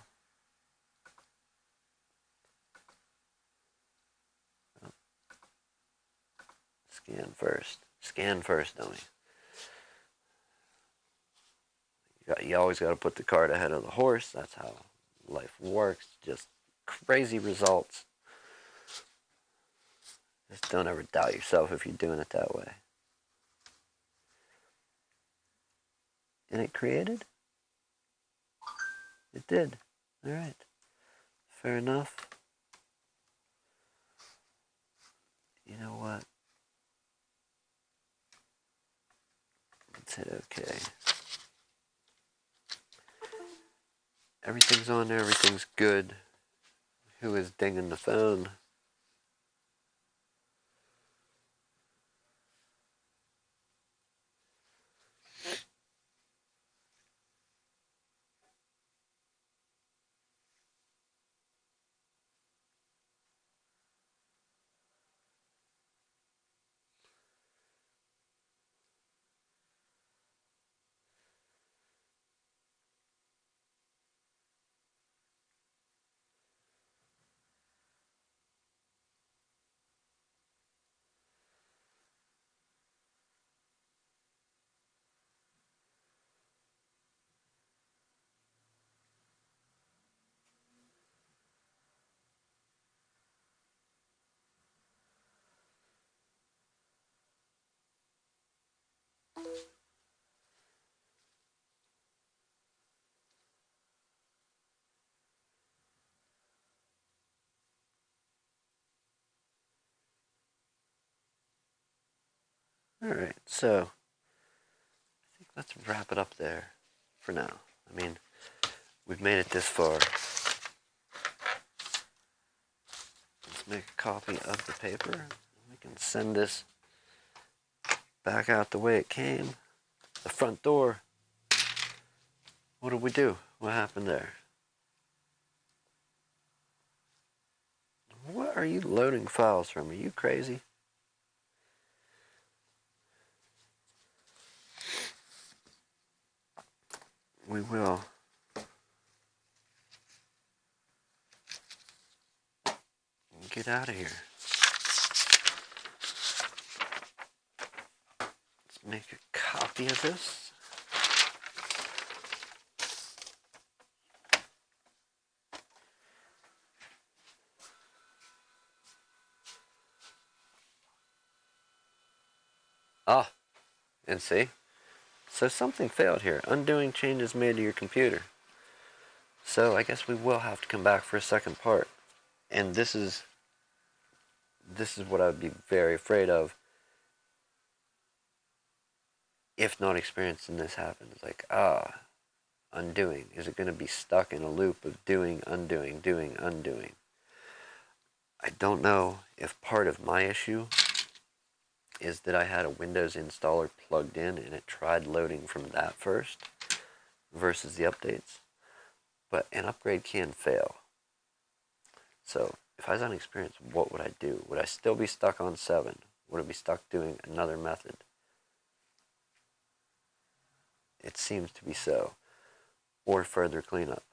Scan first. Scan first, don't we? You always got to put the cart ahead of the horse. That's how life works. Just crazy results. Just don't ever doubt yourself if you're doing it that way. And it created? It did. All right. Fair enough. You know what? Let's hit OK. Everything's on there. Everything's good. Who is dinging the phone? All right. So I think let's wrap it up there for now. I mean, we've made it this far. Let's make a copy of the paper. We can send this back out the way it came. The front door. What did we do? What happened there? What are you loading files from? Are you crazy? We will. Get out of here. Let's make a nasty is this? Ah, and see? So something failed here. Undoing changes made to your computer. So I guess we will have to come back for a second part. And this is what I would be very afraid of if not experiencing this happens. Like, undoing. Is it going to be stuck in a loop of doing, undoing, doing, undoing? I don't know if part of my issue is that I had a Windows installer plugged in and it tried loading from that first versus the updates. But an upgrade can fail. So if I was unexperienced, what would I do? Would I still be stuck on 7? Would I be stuck doing another method? It seems to be so. Or further cleanup.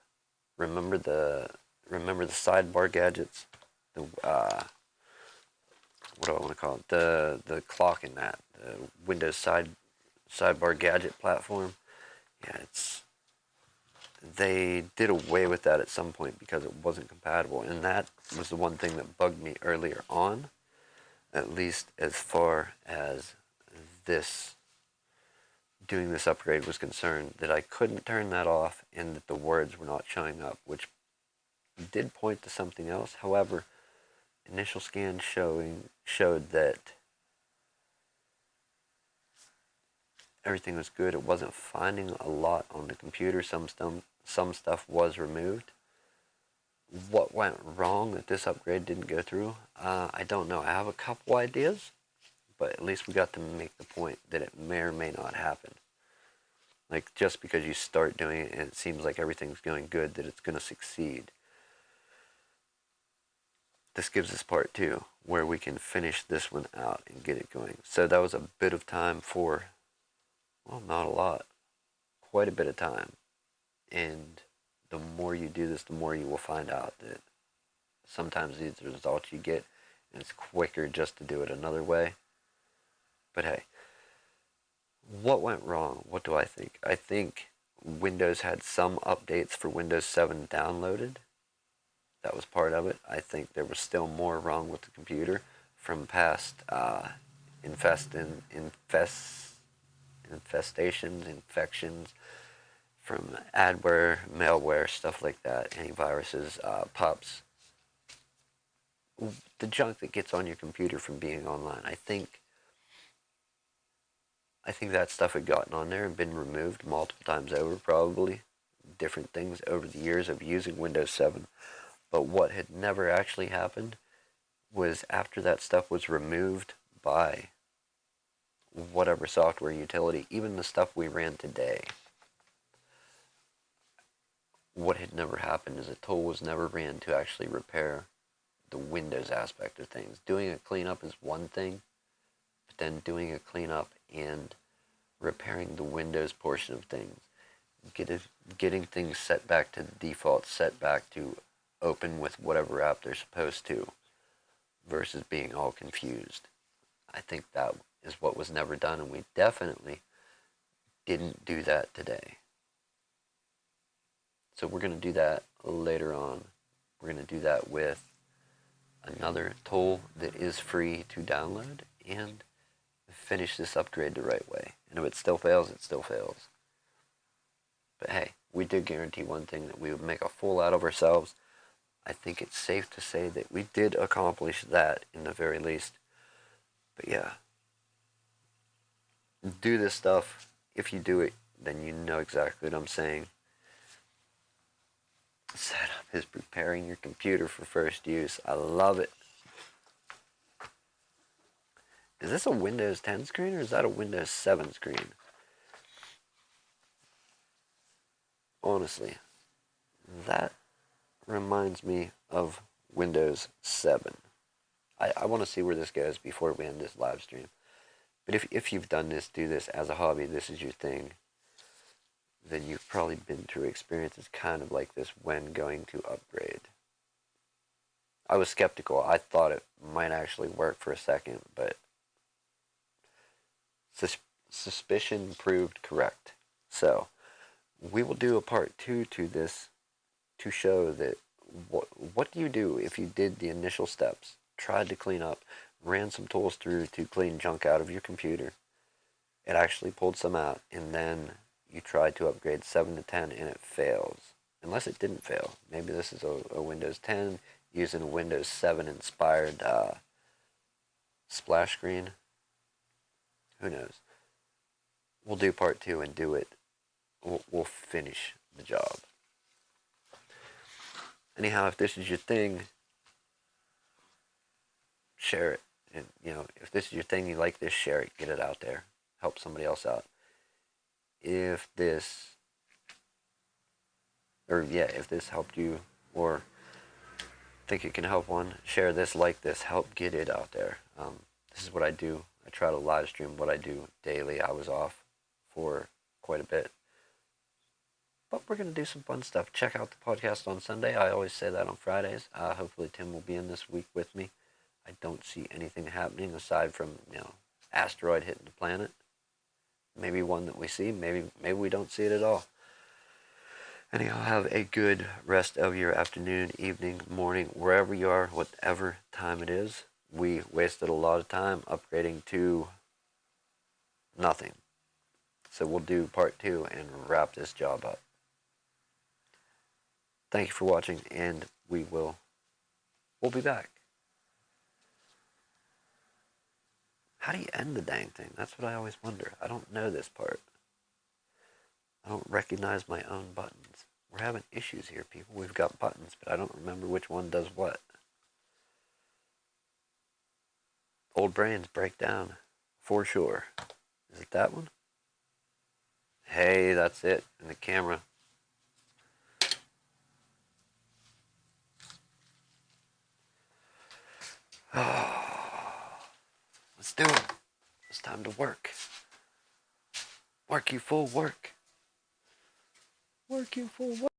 Remember the sidebar gadgets? The what do I want to call it? The clock in that the Windows sidebar gadget platform. Yeah, they did away with that at some point because it wasn't compatible, and that was the one thing that bugged me earlier on, at least as far as this doing this upgrade was concerned, that I couldn't turn that off and that the words were not showing up, which did point to something else. However, initial scan showed that everything was good. It wasn't finding a lot on the computer. Some stuff was removed. What went wrong that this upgrade didn't go through? I don't know. I have a couple ideas, but at least we got to make the point that it may or may not happen. Like, just because you start doing it and it seems like everything's going good, that it's going to succeed. This gives us part 2, where we can finish this one out and get it going. So that was a bit of time for, well, not a lot, quite a bit of time. And the more you do this, the more you will find out that sometimes these are the results you get, and it's quicker just to do it another way. But hey, what went wrong? What do I think? I think Windows had some updates for Windows 7 downloaded. That was part of it. I think there was still more wrong with the computer from past infestations, infections, from adware, malware, stuff like that, antiviruses, pups, the junk that gets on your computer from being online. I think that stuff had gotten on there and been removed multiple times over, probably different things over the years of using Windows 7. But what had never actually happened was after that stuff was removed by whatever software utility, even the stuff we ran today, what had never happened is a tool was never ran to actually repair the Windows aspect of things. Doing a cleanup is one thing, but then doing a cleanup and repairing the Windows portion of things, getting things set back to the default, set back to open with whatever app they're supposed to, versus being all confused. I think that is what was never done, and we definitely didn't do that today. So we're going to do that later on. We're going to do that with another tool that is free to download and finish this upgrade the right way. And if it still fails, it still fails. But hey, we did guarantee one thing, that we would make a fool out of ourselves. I think it's safe to say that we did accomplish that in the very least. But yeah, do this stuff. If you do it, then you know exactly what I'm saying. Setup is preparing your computer for first use. I love it. Is this a Windows 10 screen or is that a Windows 7 screen? Honestly, that reminds me of Windows 7. I want to see where this goes before we end this live stream. But if you've done this, do this as a hobby, this is your thing, then you've probably been through experiences kind of like this when going to upgrade. I was skeptical. I thought it might actually work for a second, but suspicion proved correct. So we will do a part 2 to this to show that what do you do if you did the initial steps, tried to clean up, ran some tools through to clean junk out of your computer, it actually pulled some out, and then you tried to upgrade 7 to 10 and it fails. Unless it didn't fail. Maybe this is a Windows 10 using a Windows 7 inspired splash screen. Who knows? We'll do part 2 and do it. We'll finish the job. Anyhow, if this is your thing, share it. And if this is your thing, you like this, share it, get it out there, help somebody else out. If this helped you, or think it can help one, share this, like this, help get it out there. This is what I do. I try to live stream what I do daily. I was off for quite a bit, but we're going to do some fun stuff. Check out the podcast on Sunday. I always say that on Fridays. Hopefully Tim will be in this week with me. I don't see anything happening aside from asteroid hitting the planet. Maybe one that we see. Maybe we don't see it at all. Anyhow, have a good rest of your afternoon, evening, morning, wherever you are, whatever time it is. We wasted a lot of time upgrading to nothing. So we'll do part 2 and wrap this job up. Thank you for watching, and we'll be back. How do you end the dang thing? That's what I always wonder. I don't know this part. I don't recognize my own buttons. We're having issues here, people. We've got buttons, but I don't remember which one does what. Old brains break down, for sure. Is it that one? Hey, that's it. In the camera. Let's do it. It's time to work. Work, you fool, work. Work, you fool, work.